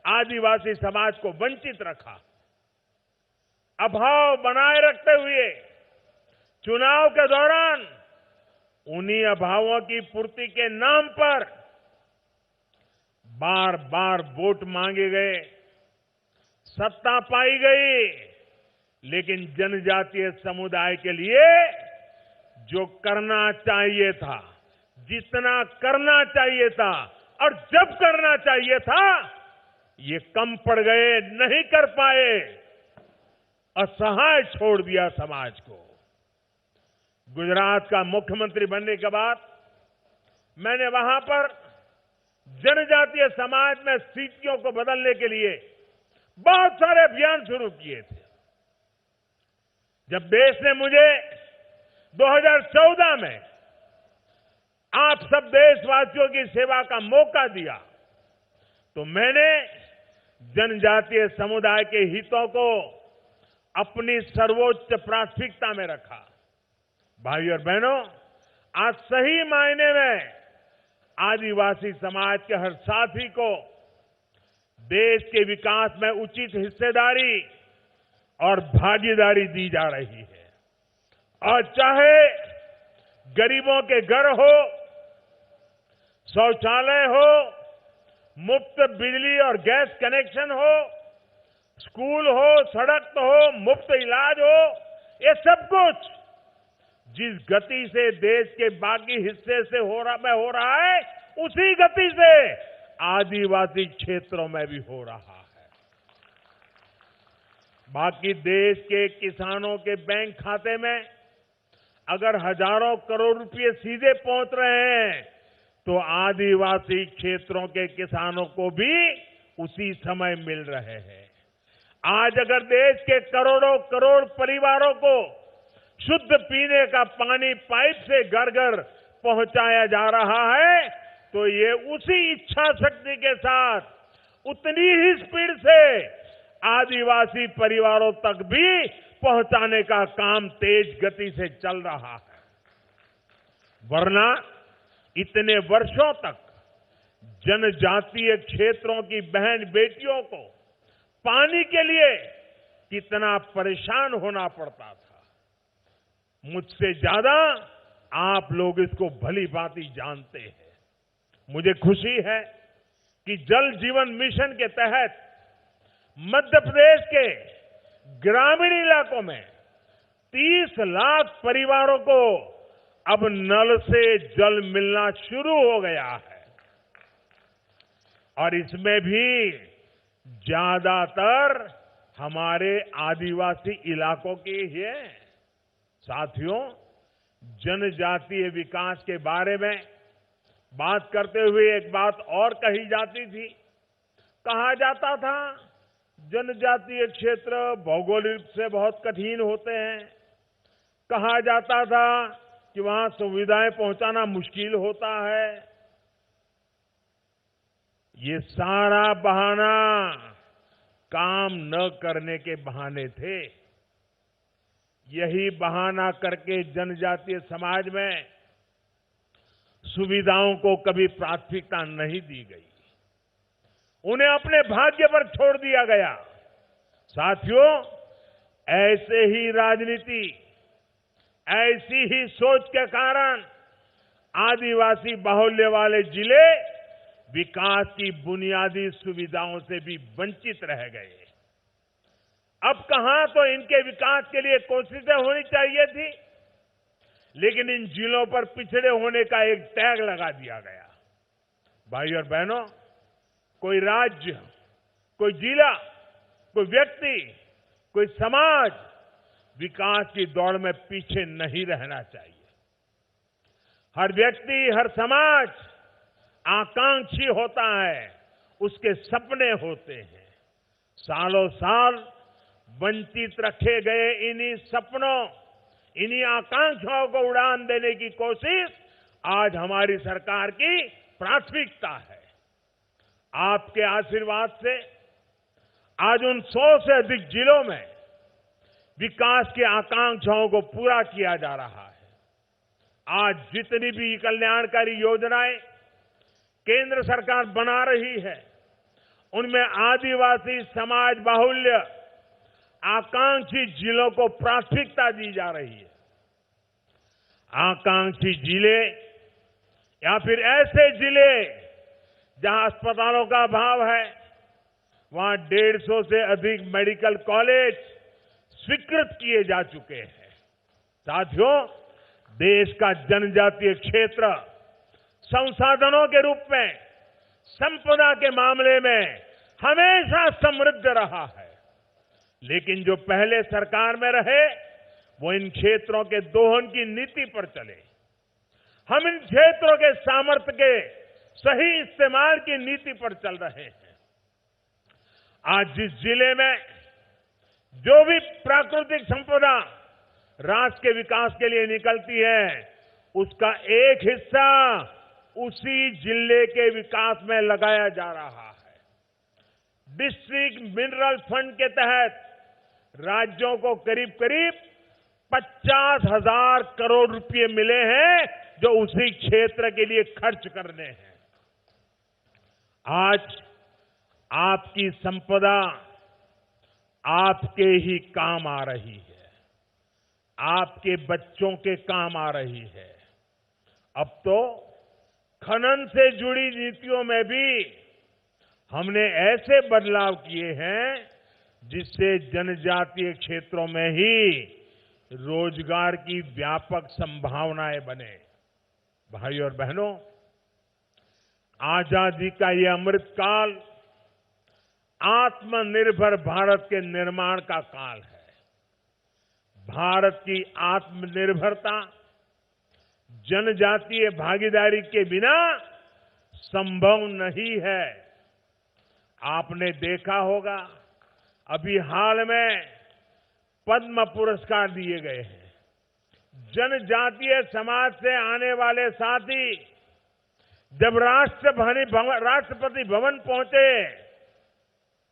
आदिवासी समाज को वंचित रखा। अभाव बनाए रखते हुए चुनाव के दौरान उन्हीं अभावों की पूर्ति के नाम पर बार बार वोट मांगे गए, सत्ता पाई गई, लेकिन जनजातीय समुदाय के लिए जो करना चाहिए था, जितना करना चाहिए था और जब करना चाहिए था, ये कम पड़ गए, नहीं कर पाए, असहाय छोड़ दिया समाज को। गुजरात का मुख्यमंत्री बनने के बाद मैंने वहां पर जनजातीय समाज में स्थितियों को बदलने के लिए बहुत सारे अभियान शुरू किए थे। जब देश ने मुझे 2014 में आप सब देशवासियों की सेवा का मौका दिया, तो मैंने जनजातीय समुदाय के हितों को अपनी सर्वोच्च प्राथमिकता में रखा। भाइयों और बहनों, आज सही मायने में आदिवासी समाज के हर साथी को देश के विकास में उचित हिस्सेदारी और भागीदारी दी जा रही है। और चाहे गरीबों के घर हो, शौचालय हो, मुफ्त बिजली और गैस कनेक्शन हो, स्कूल हो, सड़क हो, मुफ्त इलाज हो, ये सब कुछ जिस गति से देश के बाकी हिस्से से हो रहा है, उसी गति से आदिवासी क्षेत्रों में भी हो रहा है। बाकी देश के किसानों के बैंक खाते में अगर हजारों करोड़ रुपए सीधे पहुंच रहे हैं, तो आदिवासी क्षेत्रों के किसानों को भी उसी समय मिल रहे हैं। आज अगर देश के करोड़ों करोड़ परिवारों को शुद्ध पीने का पानी पाइप से घर घर पहुंचाया जा रहा है, तो ये उसी इच्छा शक्ति के साथ उतनी ही स्पीड से आदिवासी परिवारों तक भी पहुंचाने का काम तेज गति से चल रहा है। वरना इतने वर्षों तक जनजातीय क्षेत्रों की बहन बेटियों को पानी के लिए कितना परेशान होना पड़ता था, मुझसे ज्यादा आप लोग इसको भली भांति जानते हैं। मुझे खुशी है कि जल जीवन मिशन के तहत मध्य प्रदेश के ग्रामीण इलाकों में 30 लाख परिवारों को अब नल से जल मिलना शुरू हो गया है और इसमें भी ज्यादातर हमारे आदिवासी इलाकों के ही है। साथियों, जनजातीय विकास के बारे में बात करते हुए एक बात और कही जाती थी। कहा जाता था जनजातीय क्षेत्र भौगोलिक से बहुत कठिन होते हैं। कहा जाता था कि वहां सुविधाएं पहुंचाना मुश्किल होता है। ये सारा बहाना काम न करने के बहाने थे। यही बहाना करके जनजातीय समाज में सुविधाओं को कभी प्राथमिकता नहीं दी गई, उन्हें अपने भाग्य पर छोड़ दिया गया। साथियों, ऐसे ही राजनीति, ऐसी ही सोच के कारण आदिवासी बाहुल्य वाले जिले विकास की बुनियादी सुविधाओं से भी वंचित रह गए। अब कहां तो इनके विकास के लिए कोशिशें होनी चाहिए थी, लेकिन इन जिलों पर पिछड़े होने का एक टैग लगा दिया गया। भाई और बहनों, कोई राज्य, कोई जिला, कोई व्यक्ति, कोई समाज विकास की दौड़ में पीछे नहीं रहना चाहिए। हर व्यक्ति, हर समाज आकांक्षी होता है, उसके सपने होते हैं। सालों साल वंचित रखे गए इन्हीं सपनों, इन्हीं आकांक्षाओं को उड़ान देने की कोशिश आज हमारी सरकार की प्राथमिकता है। आपके आशीर्वाद से आज उन 100 से अधिक जिलों में विकास की आकांक्षाओं को पूरा किया जा रहा है। आज जितनी भी कल्याणकारी योजनाएं केंद्र सरकार बना रही है, उनमें आदिवासी समाज बाहुल्य आकांक्षी जिलों को प्राथमिकता दी जा रही है। आकांक्षी जिले या फिर ऐसे जिले जहां अस्पतालों का अभाव है, वहां 150 से अधिक मेडिकल कॉलेज स्वीकृत किए जा चुके हैं। साथियों, देश का जनजातीय क्षेत्र संसाधनों के रूप में, संपदा के मामले में हमेशा समृद्ध रहा है, लेकिन जो पहले सरकार में रहे वो इन क्षेत्रों के दोहन की नीति पर चले। हम इन क्षेत्रों के सामर्थ्य के सही इस्तेमाल की नीति पर चल रहे हैं। आज जिस जिले में जो भी प्राकृतिक संपदा राष्ट्र के विकास के लिए निकलती है, उसका एक हिस्सा उसी जिले के विकास में लगाया जा रहा है। डिस्ट्रिक्ट मिनरल फंड के तहत राज्यों को करीब करीब 50,000 करोड़ रुपए मिले हैं, जो उसी क्षेत्र के लिए खर्च करने हैं। आज आपकी संपदा आपके ही काम आ रही है, आपके बच्चों के काम आ रही है, अब तो खनन से जुड़ी नीतियों में भी हमने ऐसे बदलाव किए हैं जिससे जनजातीय क्षेत्रों में ही रोजगार की व्यापक संभावनाएं बने। भाई और बहनों, आजादी का ये अमृतकाल आत्मनिर्भर भारत के निर्माण का काल है। भारत की आत्मनिर्भरता जनजातीय भागीदारी के बिना संभव नहीं है। आपने देखा होगा, अभी हाल में पद्म पुरस्कार दिए गए हैं। जनजातीय समाज से आने वाले साथी जब राष्ट्रपति भवन पहुंचे,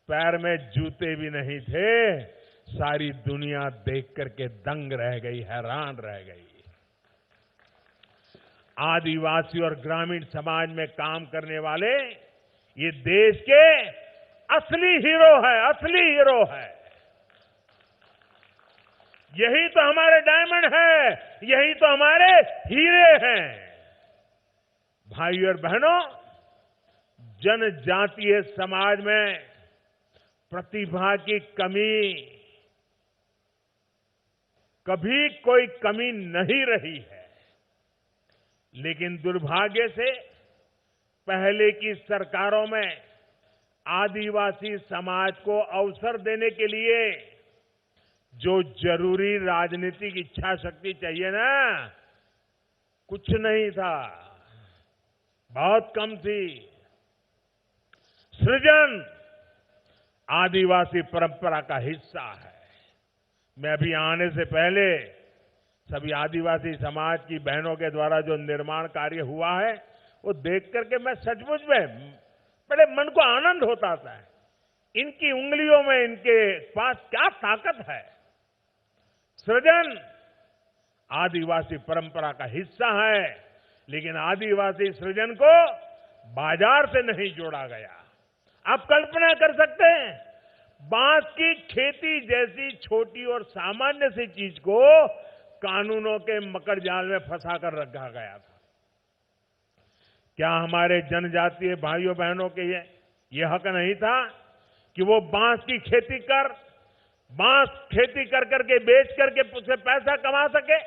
पैर में जूते भी नहीं थे। सारी दुनिया देख करके दंग रह गई, हैरान रह गई। आदिवासी और ग्रामीण समाज में काम करने वाले ये देश के असली हीरो है, असली हीरो है। यही तो हमारे डायमंड है, यही तो हमारे हीरे हैं। भाई और बहनों, जनजातीय समाज में प्रतिभा की कमी, कभी कोई कमी नहीं रही है। लेकिन दुर्भाग्य से पहले की सरकारों में आदिवासी समाज को अवसर देने के लिए जो जरूरी राजनीतिक इच्छा शक्ति चाहिए ना, कुछ नहीं था, बहुत कम थी। सृजन आदिवासी परंपरा का हिस्सा है। मैं अभी आने से पहले सभी आदिवासी समाज की बहनों के द्वारा जो निर्माण कार्य हुआ है, वो देख करके मैं सचमुच में बड़े मन को आनंद होता था। इनकी उंगलियों में, इनके पास क्या ताकत है। सृजन आदिवासी परंपरा का हिस्सा है, लेकिन आदिवासी सृजन को बाजार से नहीं जोड़ा गया। आप कल्पना कर सकते हैं, बांस की खेती जैसी छोटी और सामान्य सी चीज को कानूनों के मकर जाल में फंसा कर रखा गया था। क्या हमारे जनजातीय भाइयों बहनों के ये हक नहीं था कि वो बांस की खेती कर करके बेच करके उससे पैसा कमा सके?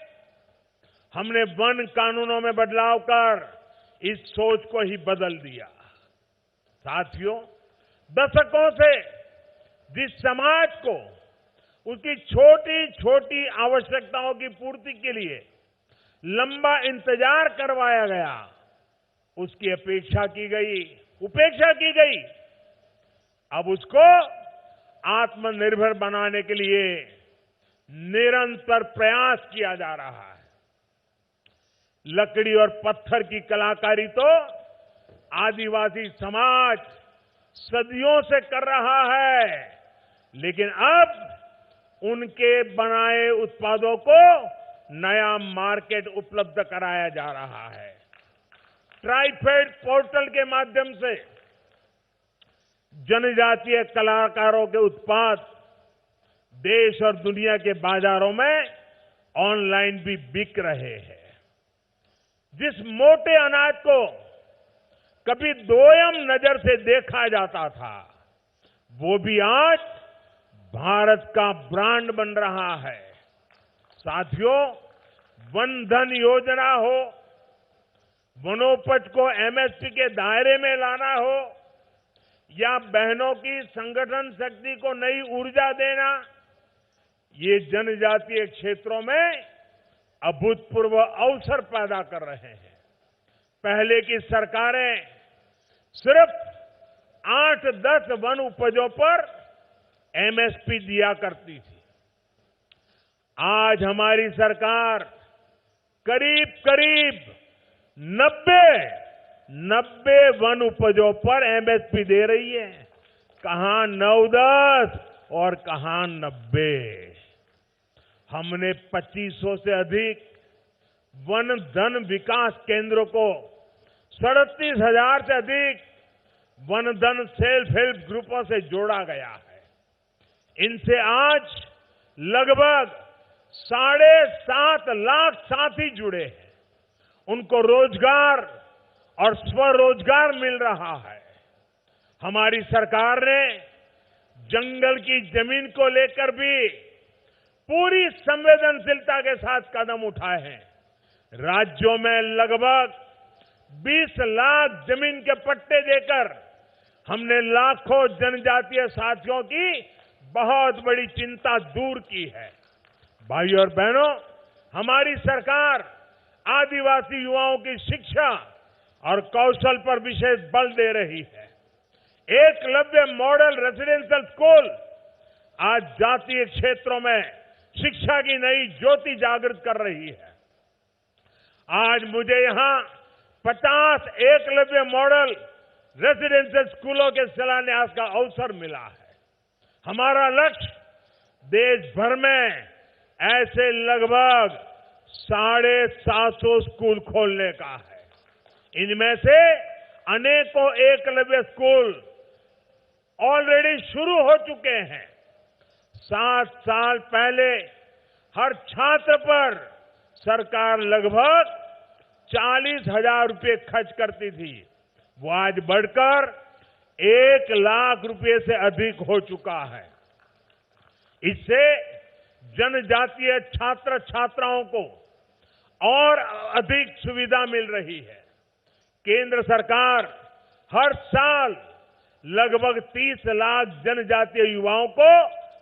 हमने वन कानूनों में बदलाव कर इस सोच को ही बदल दिया। साथियों, दशकों से जिस समाज को उसकी छोटी छोटी आवश्यकताओं की पूर्ति के लिए लंबा इंतजार करवाया गया, उसकी उपेक्षा की गई। अब उसको आत्मनिर्भर बनाने के लिए निरंतर प्रयास किया जा रहा है। लकड़ी और पत्थर की कलाकारी तो आदिवासी समाज सदियों से कर रहा है, लेकिन अब उनके बनाए उत्पादों को नया मार्केट उपलब्ध कराया जा रहा है। ट्राइफेड पोर्टल के माध्यम से जनजातीय कलाकारों के उत्पाद देश और दुनिया के बाजारों में ऑनलाइन भी बिक रहे हैं। जिस मोटे अनाज को कभी दोयम नजर से देखा जाता था, वो भी आज भारत का ब्रांड बन रहा है। साथियों, वन धन योजना हो, वनोपज को एमएसपी के दायरे में लाना हो, या बहनों की संगठन शक्ति को नई ऊर्जा देना, ये जनजातीय क्षेत्रों में अभूतपूर्व अवसर पैदा कर रहे हैं। पहले की सरकारें सिर्फ 8-10 वन उपजों पर एमएसपी दिया करती थी। आज हमारी सरकार करीब करीब 90 वन उपजों पर एमएसपी दे रही है। कहां 9-10 और कहां 90। हमने 2500 से अधिक वन धन विकास केंद्रों को 37,000 से अधिक वन धन सेल्फ हेल्प ग्रुपों से जोड़ा गया है। इनसे आज लगभग 7.5 लाख साथी जुड़े हैं उनको रोजगार और स्वरोजगार मिल रहा है। हमारी सरकार ने जंगल की जमीन को लेकर भी पूरी संवेदनशीलता के साथ कदम उठाए हैं। राज्यों में लगभग 20 लाख जमीन के पट्टे देकर हमने लाखों जनजातीय साथियों की बहुत बड़ी चिंता दूर की है। भाइयों और बहनों, हमारी सरकार आदिवासी युवाओं की शिक्षा और कौशल पर विशेष बल दे रही है। एकलव्य मॉडल रेसिडेंशियल स्कूल आज जातीय क्षेत्रों में शिक्षा की नई ज्योति जागृत कर रही है। आज मुझे यहां 50 एकलव्य मॉडल रेसिडेंशियल स्कूलों के शिलान्यास का अवसर मिला है। हमारा लक्ष्य देश भर में ऐसे लगभग 750 स्कूल खोलने का है। इनमें से अनेकों एकलव्य स्कूल ऑलरेडी शुरू हो चुके हैं। 7 साल पहले हर छात्र पर सरकार लगभग 40,000 रुपए खर्च करती थी। वो आज बढ़कर 1 लाख रुपए से अधिक हो चुका है। इससे जनजातीय छात्र छात्राओं को और अधिक सुविधा मिल रही है। केंद्र सरकार हर साल लगभग 30 लाख जनजातीय युवाओं को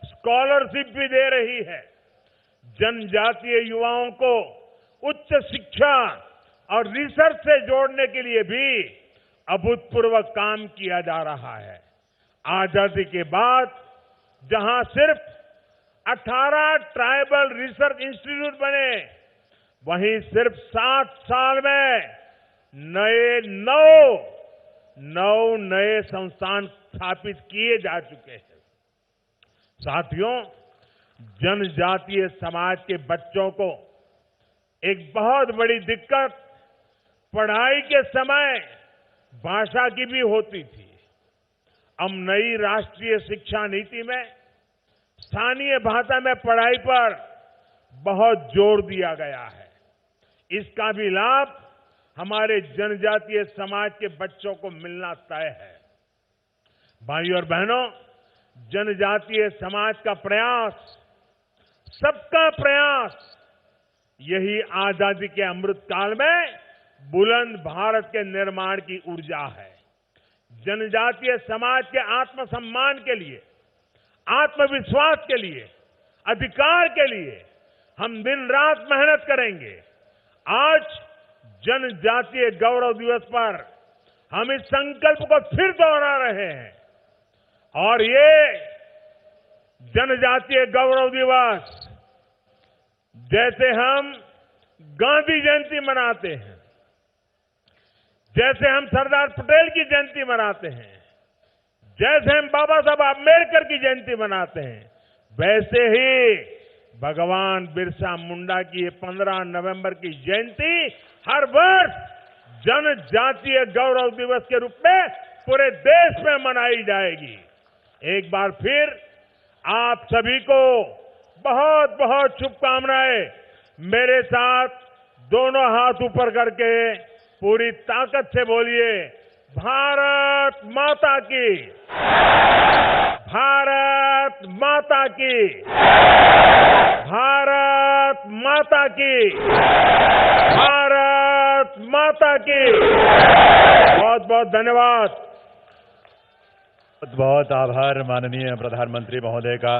स्कॉलरशिप भी दे रही है। जनजातीय युवाओं को उच्च शिक्षा और रिसर्च से जोड़ने के लिए भी अभूतपूर्व काम किया जा रहा है। आजादी के बाद जहां सिर्फ 18 ट्राइबल रिसर्च इंस्टीट्यूट बने, वहीं सिर्फ 7 साल में 9 नए संस्थान स्थापित किए जा चुके हैं। साथियों, जनजातीय समाज के बच्चों को एक बहुत बड़ी दिक्कत पढ़ाई के समय भाषा की भी होती थी। अब नई राष्ट्रीय शिक्षा नीति में स्थानीय भाषा में पढ़ाई पर बहुत जोर दिया गया है। इसका भी लाभ हमारे जनजातीय समाज के बच्चों को मिलना तय है। भाइयों और बहनों, जनजातीय समाज का प्रयास, सबका प्रयास, यही आजादी के अमृत काल में बुलंद भारत के निर्माण की ऊर्जा है। जनजातीय समाज के आत्मसम्मान के लिए, आत्मविश्वास के लिए, अधिकार के लिए हम दिन रात मेहनत करेंगे। आज जनजातीय गौरव दिवस पर हम इस संकल्प को फिर दोहरा रहे हैं और ये जनजातीय गौरव दिवस जैसे हम गांधी जयंती मनाते हैं, जैसे हम सरदार पटेल की जयंती मनाते हैं, जैसे हम बाबा साहब आंबेडकर की जयंती मनाते हैं, वैसे ही भगवान बिरसा मुंडा की 15 नवंबर की जयंती हर वर्ष जनजातीय गौरव दिवस के रूप में पूरे देश में मनाई जाएगी। एक बार फिर आप सभी को बहुत बहुत शुभकामनाएं। मेरे साथ दोनों हाथ ऊपर करके पूरी ताकत से बोलिए, भारत माता की, भारत माता की, भारत माता की, भारत माता की। बहुत बहुत धन्यवाद। बहुत बहुत आभार माननीय प्रधानमंत्री महोदय का,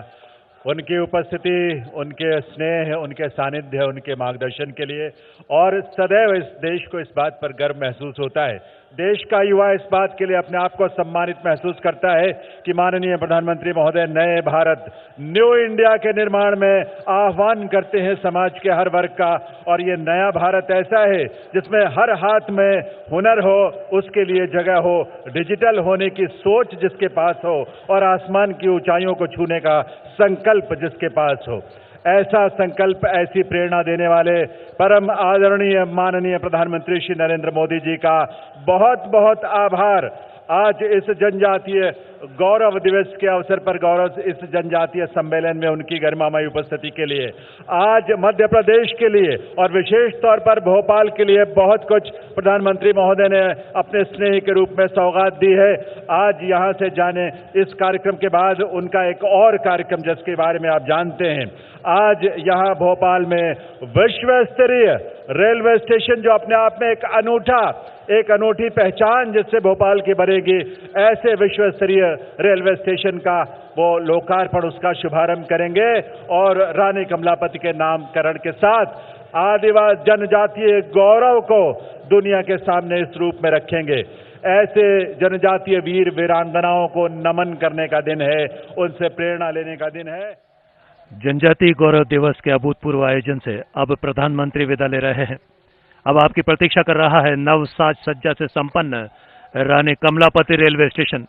उनकी उपस्थिति, उनके स्नेह, उनके सानिध्य, उनके मार्गदर्शन के लिए। और सदैव इस देश को इस बात पर गर्व महसूस होता है, देश का युवा इस बात के लिए अपने आप को सम्मानित महसूस करता है कि माननीय प्रधानमंत्री महोदय नए भारत, न्यू इंडिया के निर्माण में आह्वान करते हैं समाज के हर वर्ग का। और ये नया भारत ऐसा है जिसमें हर हाथ में हुनर हो, उसके लिए जगह हो, डिजिटल होने की सोच जिसके पास हो और आसमान की ऊंचाइयों को छूने का संकल्प जिसके पास हो। ऐसा संकल्प, ऐसी प्रेरणा देने वाले परम आदरणीय माननीय प्रधानमंत्री श्री नरेंद्र मोदी जी का बहुत बहुत आभार। आज इस जनजातीय गौरव दिवस के अवसर पर गौरव इस जनजातीय सम्मेलन में उनकी गरिमामयी उपस्थिति के लिए आज मध्य प्रदेश के लिए और विशेष तौर पर भोपाल के लिए बहुत कुछ प्रधानमंत्री महोदय ने अपने स्नेह के रूप में सौगात दी है। आज यहां से जाने इस कार्यक्रम के बाद उनका एक और कार्यक्रम जिसके बारे में आप जानते हैं, आज यहां भोपाल में विश्व स्तरीय रेलवे स्टेशन जो अपने आप में एक अनूठी पहचान जिससे भोपाल की बनेगी, ऐसे विश्व स्तरीय रेलवे स्टेशन का वो लोकार्पण, उसका शुभारंभ करेंगे और रानी कमलापति के नामकरण के साथ आदिवासी जनजातीय गौरव को दुनिया के सामने इस रूप में रखेंगे। ऐसे जनजातीय वीर वीरांगनाओं को नमन करने का दिन है, उनसे प्रेरणा लेने का दिन है। जनजातीय गौरव दिवस के अभूतपूर्व आयोजन से अब प्रधानमंत्री विदा ले रहे हैं। अब आपकी प्रतीक्षा कर रहा है नव साज सज्जा से संपन्न रानी कमलापति रेलवे स्टेशन।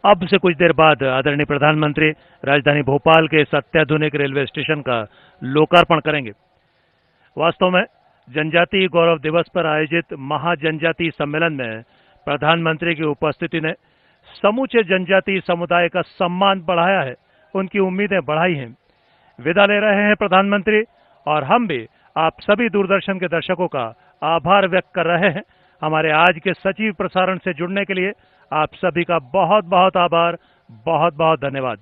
अब से कुछ देर बाद आदरणीय प्रधानमंत्री राजधानी भोपाल के इस अत्याधुनिक रेलवे स्टेशन का लोकार्पण करेंगे। वास्तव में जनजातीय गौरव दिवस पर आयोजित महाजनजातीय सम्मेलन में प्रधानमंत्री की उपस्थिति ने समूचे जनजातीय समुदाय का सम्मान बढ़ाया है, उनकी उम्मीदें बढ़ाई हैं। विदा ले रहे हैं प्रधानमंत्री और हम भी आप सभी दूरदर्शन के दर्शकों का आभार व्यक्त कर रहे हैं। हमारे आज के सजीव प्रसारण से जुड़ने के लिए आप सभी का बहुत बहुत आभार, बहुत बहुत धन्यवाद।